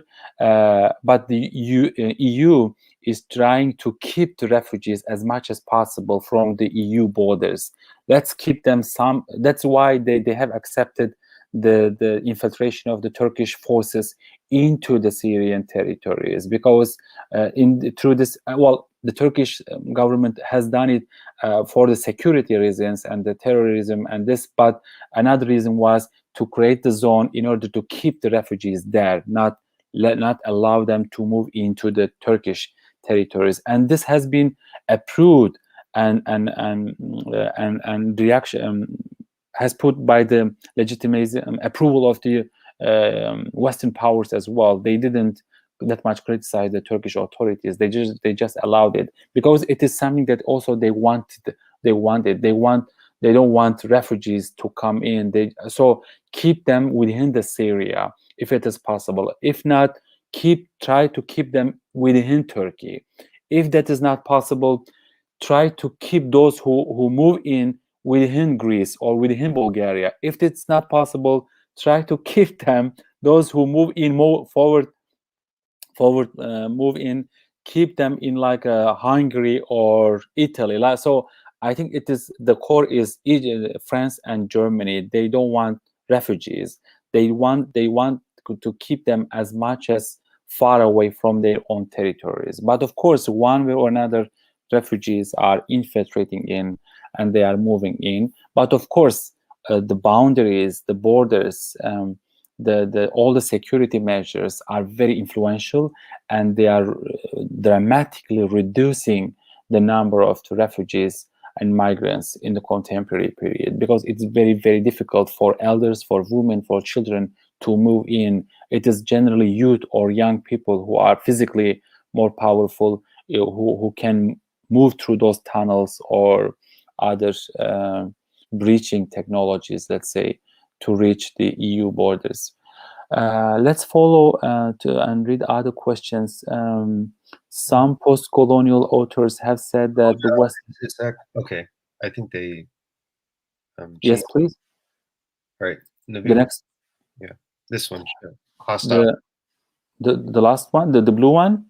Speaker 2: but the EU is trying to keep the refugees as much as possible from the EU borders. Let's keep them some. That's why they have accepted the infiltration of the Turkish forces into the Syrian territories, because through this, the Turkish government has done it for the security reasons and the terrorism and this, but another reason was to create the zone in order to keep the refugees there, not allow them to move into the Turkish territories. And this has been approved and reaction has put by the legitimacy approval of the Western powers as well. They didn't that much criticize the Turkish authorities. They just allowed it, because it is something that also they wanted. They don't want refugees to come in. So keep them within the Syria if it is possible. If not, try to keep them within Turkey. If that is not possible, try to keep those who move in within Greece or within Bulgaria. If it's not possible, try to keep them, those who move in move in, keep them in like Hungary or Italy. So I think the core is France and Germany. They don't want refugees. They want to keep them as much as far away from their own territories. But of course, one way or another, refugees are infiltrating in and they are moving in. But of course, the boundaries, the borders, all the security measures are very influential, and they are dramatically reducing the number of refugees and migrants in the contemporary period, because it's very, very difficult for elders, for women, for children to move in. It is generally youth or young people who are physically more powerful, who can move through those tunnels or other breaching technologies, let's say, to reach the EU borders. Let's follow and read other questions. Some post-colonial authors have said that the West...
Speaker 1: Is that okay? I think they
Speaker 2: Yes, please.
Speaker 1: Right.
Speaker 2: The next.
Speaker 1: Yeah, this one. Hostile.
Speaker 2: The last one, the blue one.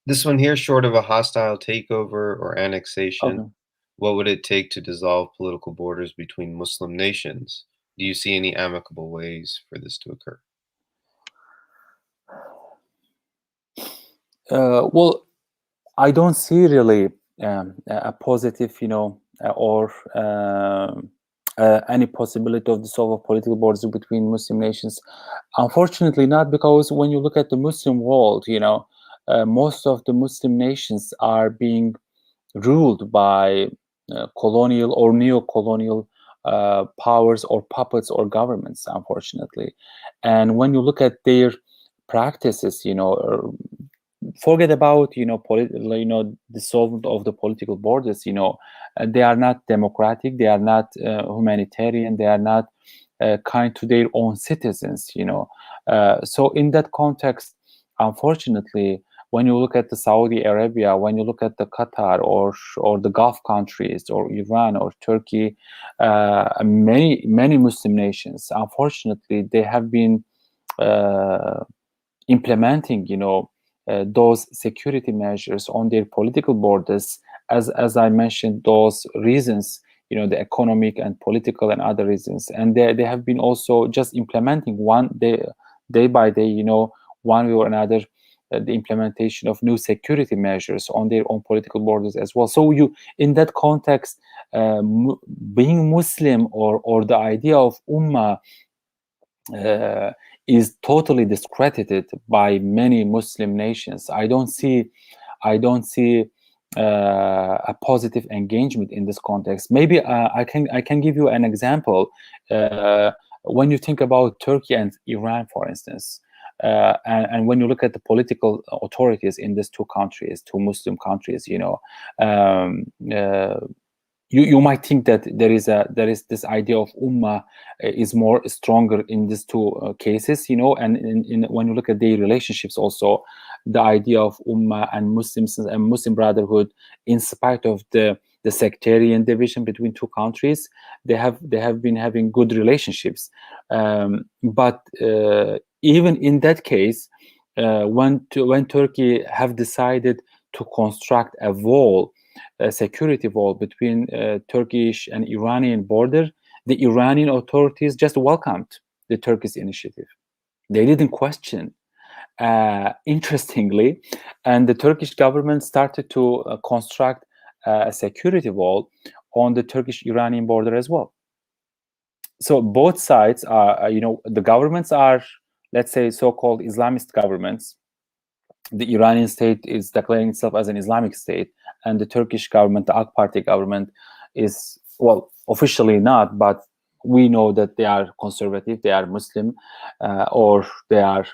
Speaker 1: This one here, short of a hostile takeover or annexation,
Speaker 2: Okay.
Speaker 1: what would it take to dissolve political borders between Muslim nations? Do you see any amicable ways for this to occur?
Speaker 2: Well, I don't see really a positive, or any possibility of dissolve of political borders between Muslim nations. Unfortunately, not, because when you look at the Muslim world, most of the Muslim nations are being ruled by colonial or neo-colonial powers or puppets or governments, unfortunately. And when you look at their practices, forget about dissolvement of the political borders. They are not democratic, they are not humanitarian, they are not kind to their own citizens. So in that context, unfortunately, when you look at the Saudi Arabia, when you look at the Qatar or the Gulf countries or Iran or Turkey, many Muslim nations, unfortunately, they have been implementing, those security measures on their political borders, as I mentioned, those reasons, the economic and political and other reasons, and they have been also just implementing day by day, one way or another, the implementation of new security measures on their own political borders as well. So in that context, being Muslim or the idea of ummah is totally discredited by many Muslim nations. I don't see a positive engagement in this context. Maybe I can give you an example. When you think about Turkey and Iran, for instance, and when you look at the political authorities in these two countries, two Muslim countries, you might think that there is this idea of ummah is more stronger in these two cases, and when you look at their relationships also, the idea of ummah and Muslims and Muslim Brotherhood, in spite of the sectarian division between two countries, they have been having good relationships. But even in that case, when Turkey have decided to construct a wall, a security wall between Turkish and Iranian border, the Iranian authorities just welcomed the Turkish initiative. They didn't question. Interestingly, and the Turkish government started to construct a security wall on the Turkish-Iranian border as well. So both sides are, the governments are, let's say, so-called Islamist governments. The Iranian state is declaring itself as an Islamic state, and the Turkish government, the AK Party government, is, well, officially not, but we know that they are conservative, they are Muslim, or they are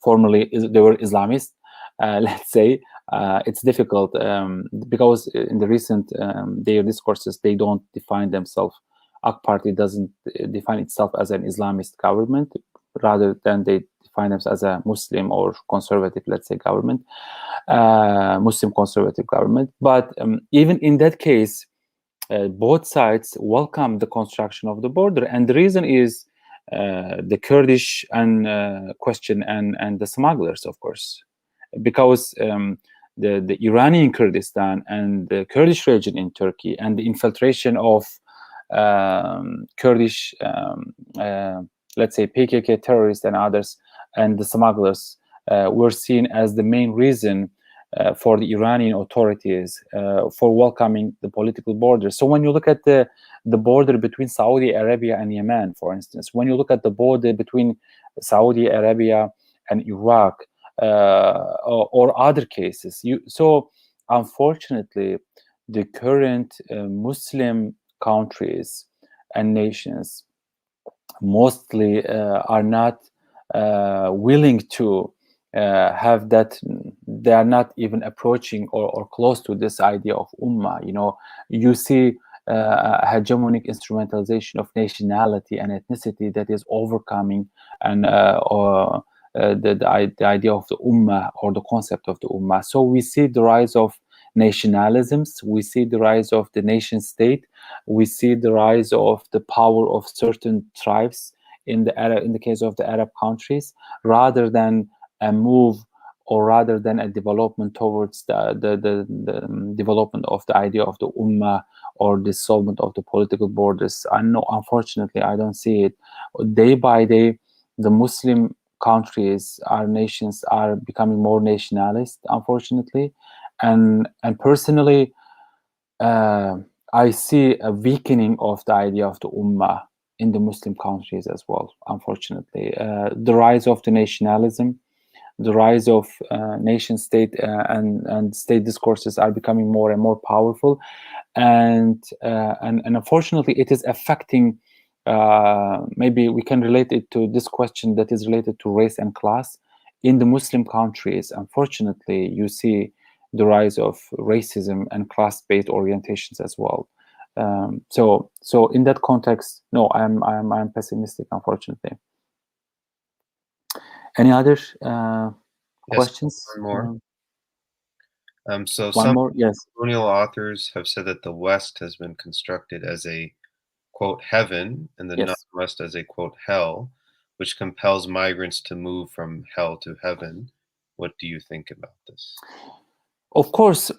Speaker 2: formally, they were Islamist, let's say. It's difficult because in the recent their discourses, they don't define themselves. AK Party doesn't define itself as an Islamist government, rather than they define themselves as a Muslim or conservative, let's say, government, Muslim conservative government. But even in that case, both sides welcome the construction of the border, and the reason is the Kurdish and question and the smugglers, of course, because the Iranian Kurdistan and the Kurdish region in Turkey and the infiltration of Kurdish, let's say, PKK terrorists and others, and the smugglers were seen as the main reason for the Iranian authorities for welcoming the political border. So when you look at the border between Saudi Arabia and Yemen, for instance, when you look at the border between Saudi Arabia and Iraq, or other cases, so unfortunately, the current Muslim countries and nations mostly are not willing to have that. They are not even approaching or close to this idea of ummah. You see a hegemonic instrumentalization of nationality and ethnicity that is overcoming and the idea of the ummah or the concept of the ummah. So we see the rise of nationalisms, we see the rise of the nation state, we see the rise of the power of certain tribes in the case of the Arab countries, rather than a move or rather than a development towards the development of the idea of the ummah or dissolvement of the political borders. I know, unfortunately, I don't see it. Day by day, the Muslim countries, our nations, are becoming more nationalist, unfortunately, And personally, I see a weakening of the idea of the ummah in the Muslim countries as well, unfortunately. The rise of the nationalism, the rise of nation state and state discourses are becoming more and more powerful, and unfortunately it is affecting, maybe we can relate it to this question that is related to race and class. In the Muslim countries, unfortunately, you see the rise of racism and class-based orientations as well. So in that context, no, I'm pessimistic, unfortunately. Any other
Speaker 1: Yes,
Speaker 2: questions?
Speaker 1: one more. So
Speaker 2: One
Speaker 1: some
Speaker 2: more, yes.
Speaker 1: colonial authors have said that the West has been constructed as a quote heaven and the
Speaker 2: Yes.
Speaker 1: non-West as a quote hell, which compels migrants to move from hell to heaven. What do you think about this?
Speaker 2: Of course,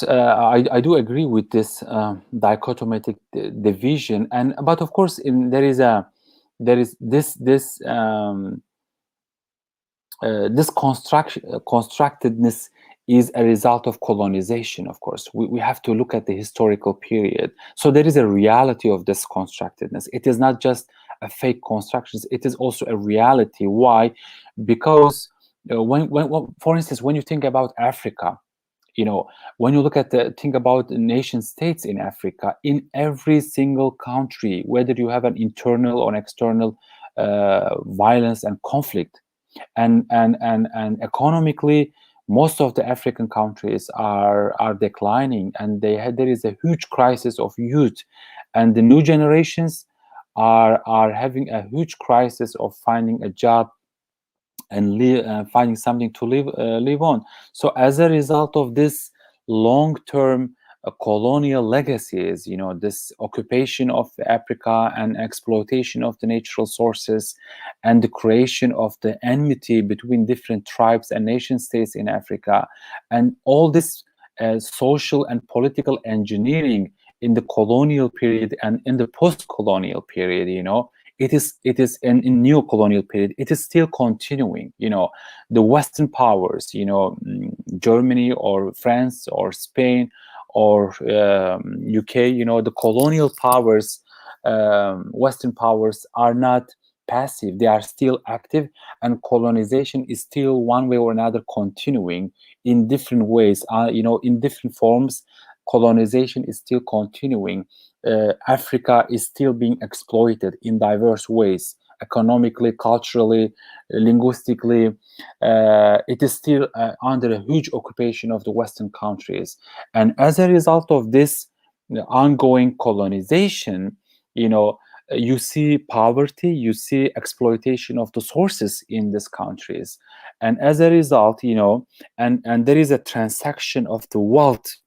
Speaker 2: I do agree with this dichotomic division, and but of course, there is this constructedness is a result of colonization. Of course, we have to look at the historical period. So there is a reality of this constructedness. It is not just a fake construction. It is also a reality. Why? Because for instance, when you think about Africa, when you look at think about nation states in Africa, in every single country, whether you have an internal or external violence and conflict, and economically, most of the African countries are declining, and there is a huge crisis of youth, and the new generations are having a huge crisis of finding a job and finding something to live on. So as a result of this long-term colonial legacies, this occupation of Africa and exploitation of the natural sources, and the creation of the enmity between different tribes and nation states in Africa, and all this social and political engineering in the colonial period and in the post-colonial period, it is in neo-colonial period, it is still continuing. The Western powers, Germany or France or Spain or UK, the colonial powers, Western powers are not passive, they are still active, and colonization is still one way or another continuing in different ways, in different forms. Colonization is still continuing. Africa is still being exploited in diverse ways, economically, culturally, linguistically. It is still under a huge occupation of the Western countries. And as a result of this ongoing colonization, you see poverty, you see exploitation of the sources in these countries. And as a result, and there is a transaction of the wealth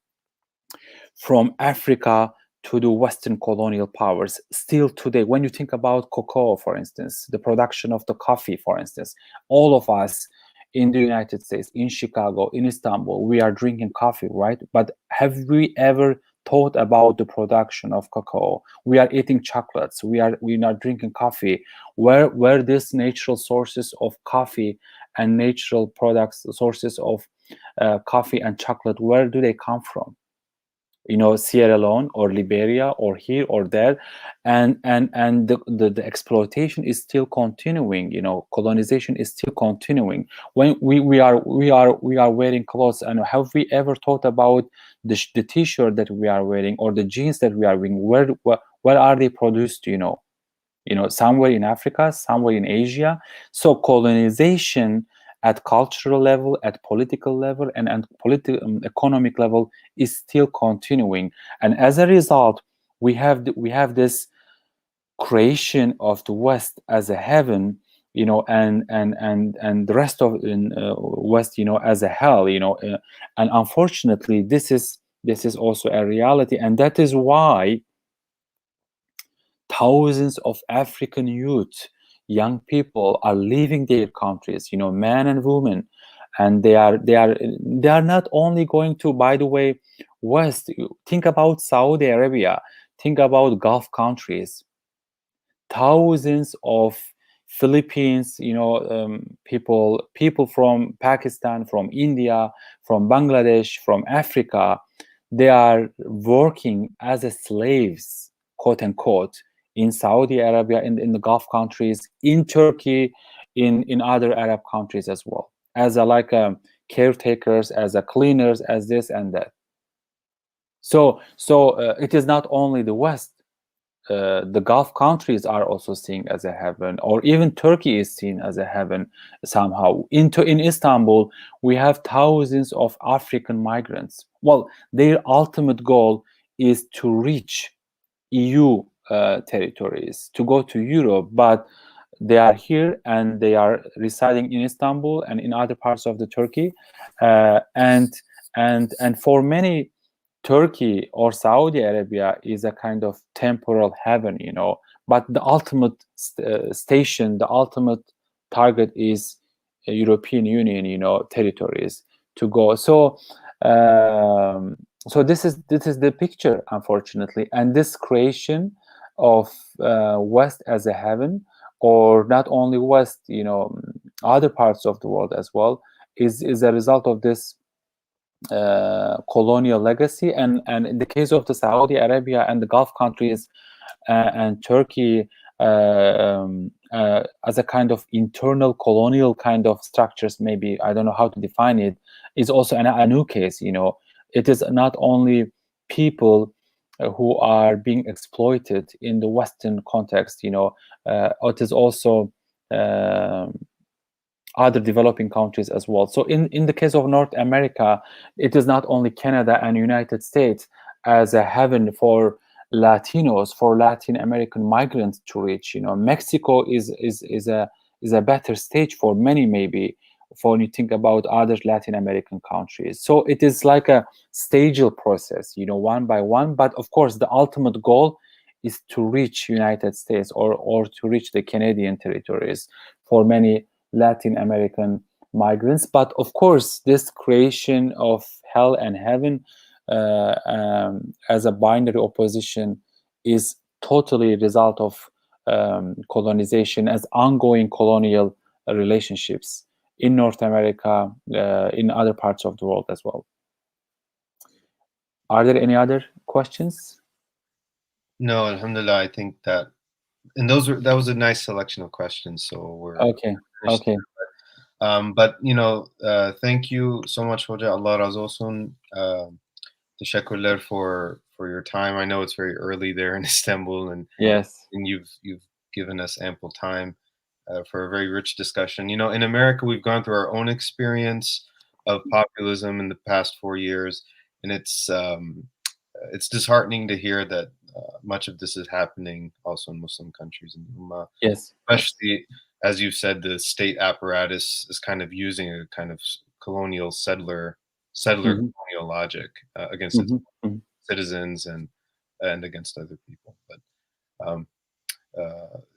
Speaker 2: from Africa to the Western colonial powers still today. When you think about cocoa, for instance, the production of the coffee, for instance, all of us in the United States, in Chicago, in Istanbul, we are drinking coffee, right? But have we ever thought about the production of cocoa? We are eating chocolates, we're not drinking coffee. Where these natural sources of coffee and natural products, sources of coffee and chocolate, where do they come from? Sierra Leone or Liberia or here or there, and the exploitation is still continuing. Colonization is still continuing. When we are wearing clothes, and have we ever thought about the t-shirt that we are wearing or the jeans that we are wearing? Where are they produced? Somewhere in Africa, somewhere in Asia. So colonization at cultural level, at political level, and at economic level is still continuing. And as a result, we have this creation of the West as a heaven, and the rest of West, as a hell, and unfortunately, this is also a reality, and that is why thousands of African youth, young people, are leaving their countries, men and women, and they are not only going to, by the way, West. Think about Saudi Arabia, think about Gulf countries. Thousands of Philippines, people from Pakistan, from India, from Bangladesh, from Africa, they are working as a slaves, quote unquote, in Saudi Arabia, in the Gulf countries, in Turkey, in other Arab countries as well, as caretakers, as a cleaners, as this and that. So it is not only the West. The Gulf countries are also seen as a heaven, or even Turkey is seen as a heaven somehow. In Istanbul, we have thousands of African migrants. Well, their ultimate goal is to reach EU territories, to go to Europe, but they are here and they are residing in Istanbul and in other parts of the Turkey, and for many, Turkey or Saudi Arabia is a kind of temporal heaven, but the ultimate station, the ultimate target is European Union, territories to go. So, this is the picture, unfortunately, and this creation of West as a heaven, or not only West, other parts of the world as well, is a result of this colonial legacy. And in the case of the Saudi Arabia and the Gulf countries and Turkey, as a kind of internal colonial kind of structures, maybe, I don't know how to define it, is also a new case. It is not only people who are being exploited in the Western context. It is also other developing countries as well. So in the case of North America, it is not only Canada and United States as a heaven for Latinos, for Latin American migrants to reach. Mexico is a better stage for many, maybe, for when you think about other Latin American countries. So it is like a staged process, one by one. But of course, the ultimate goal is to reach United States or to reach the Canadian territories for many Latin American migrants. But of course, this creation of hell and heaven as a binary opposition is totally a result of colonization, as ongoing colonial relationships in North America, in other parts of the world as well. Are there any other questions?
Speaker 1: No, alhamdulillah, I think that, and that was a nice selection of questions. So we're
Speaker 2: okay. Okay.
Speaker 1: But thank you so much, Hoja. Allah razı olsun. Teşekkürler for your time. I know it's very early there in Istanbul, and
Speaker 2: yes,
Speaker 1: and you've given us ample time for a very rich discussion. In America, we've gone through our own experience of populism in the past 4 years, and it's disheartening to hear that much of this is happening also in Muslim countries in the Ummah.
Speaker 2: yes,
Speaker 1: Especially, as you said, the state apparatus is kind of using a kind of colonial settler colonial logic against its citizens and against other people. But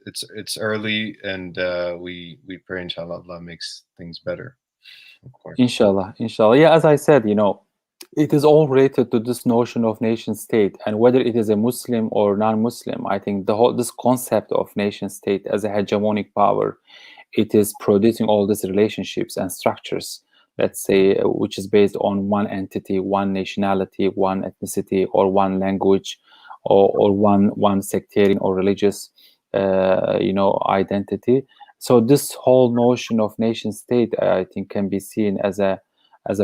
Speaker 1: it's early, and we pray, inshallah, Allah makes things better. Of course.
Speaker 2: Inshallah. Yeah, as I said, it is all related to this notion of nation state, and whether it is a Muslim or non-Muslim. I think this concept of nation state as a hegemonic power, it is producing all these relationships and structures, let's say, which is based on one entity, one nationality, one ethnicity, or one language, or one sectarian or religious identity. So this whole notion of nation state, I think, can be seen as a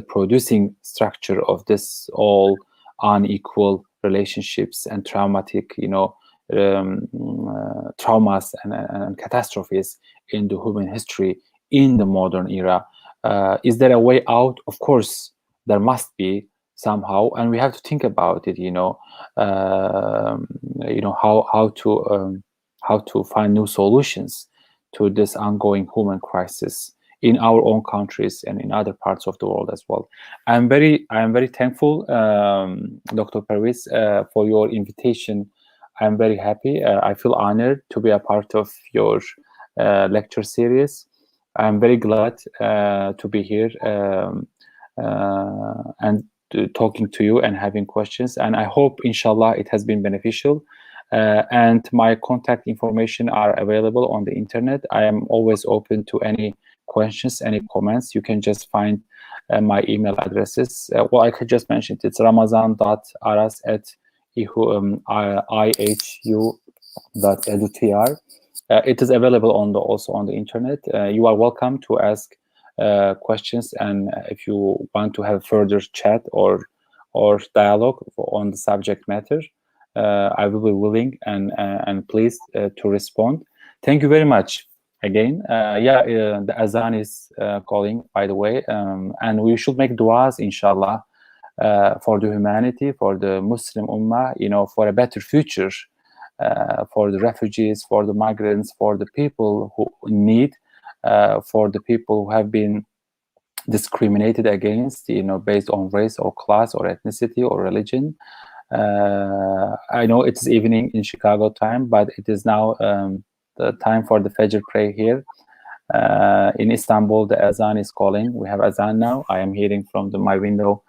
Speaker 2: producing structure of this all unequal relationships and traumatic, traumas and catastrophes in the human history in the modern era. Is there a way out? Of course, there must be somehow, and we have to think about it. How to find new solutions to this ongoing human crisis in our own countries and in other parts of the world as well. I am very thankful, Dr. Pervez, for your invitation. I am very happy. I feel honored to be a part of your lecture series. I am very glad to be here and talking to you and having questions. And I hope, inshallah, it has been beneficial And my contact information are available on the internet. I am always open to any questions, any comments. You can just find my email addresses. Well, I could just mention it. It's ramazan.aras@ihu.edu.tr. It is available also on the internet. You are welcome to ask questions, and if you want to have further chat or dialogue on the subject matter, I will be willing and pleased to respond. Thank you very much again. The azan is calling, by the way, and we should make duas, inshallah, for the humanity, for the Muslim Ummah, for a better future, for the refugees, for the migrants, for the people who need, for the people who have been discriminated against, based on race or class or ethnicity or religion. I know it's evening in Chicago time, but it is now the time for the Fajr prayer here. In Istanbul, the azan is calling. We have azan now. I am hearing from my window.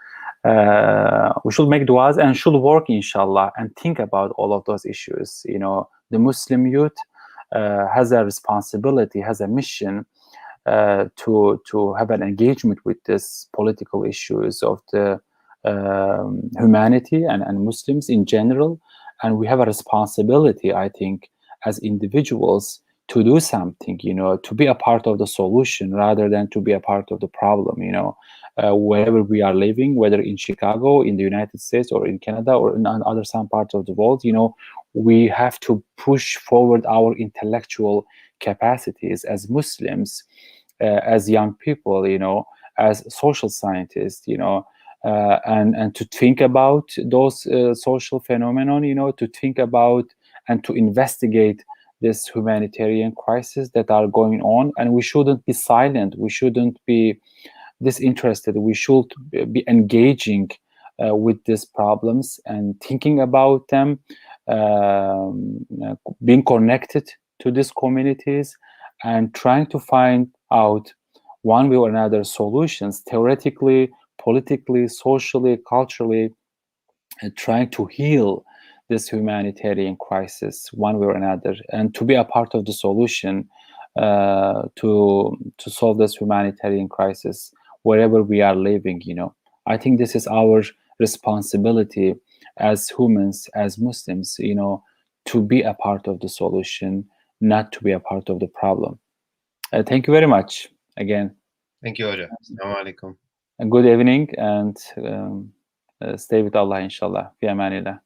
Speaker 2: We should make duas and should work, inshallah, and think about all of those issues. The Muslim youth has a responsibility, has a mission to have an engagement with these political issues of the humanity and Muslims in general. And we have a responsibility, I think, as individuals to do something, to be a part of the solution rather than to be a part of the problem, wherever we are living, whether in Chicago, in the United States, or in Canada, or in other some parts of the world, we have to push forward our intellectual capacities as Muslims, as young people, as social scientists, and to think about those social phenomenon, to think about and to investigate this humanitarian crisis that are going on. And we shouldn't be silent. We shouldn't be disinterested. We should be engaging with these problems and thinking about them, being connected to these communities and trying to find out one way or another solutions, theoretically, politically, socially, culturally, and trying to heal this humanitarian crisis one way or another, and to be a part of the solution to solve this humanitarian crisis wherever we are living. I think this is our responsibility as humans, as Muslims, to be a part of the solution, not to be a part of the problem. Thank you very much again.
Speaker 1: Thank you, Hoca. Assalamu alaikum.
Speaker 2: A good evening, and stay with Allah, inshallah. Fi amanillah.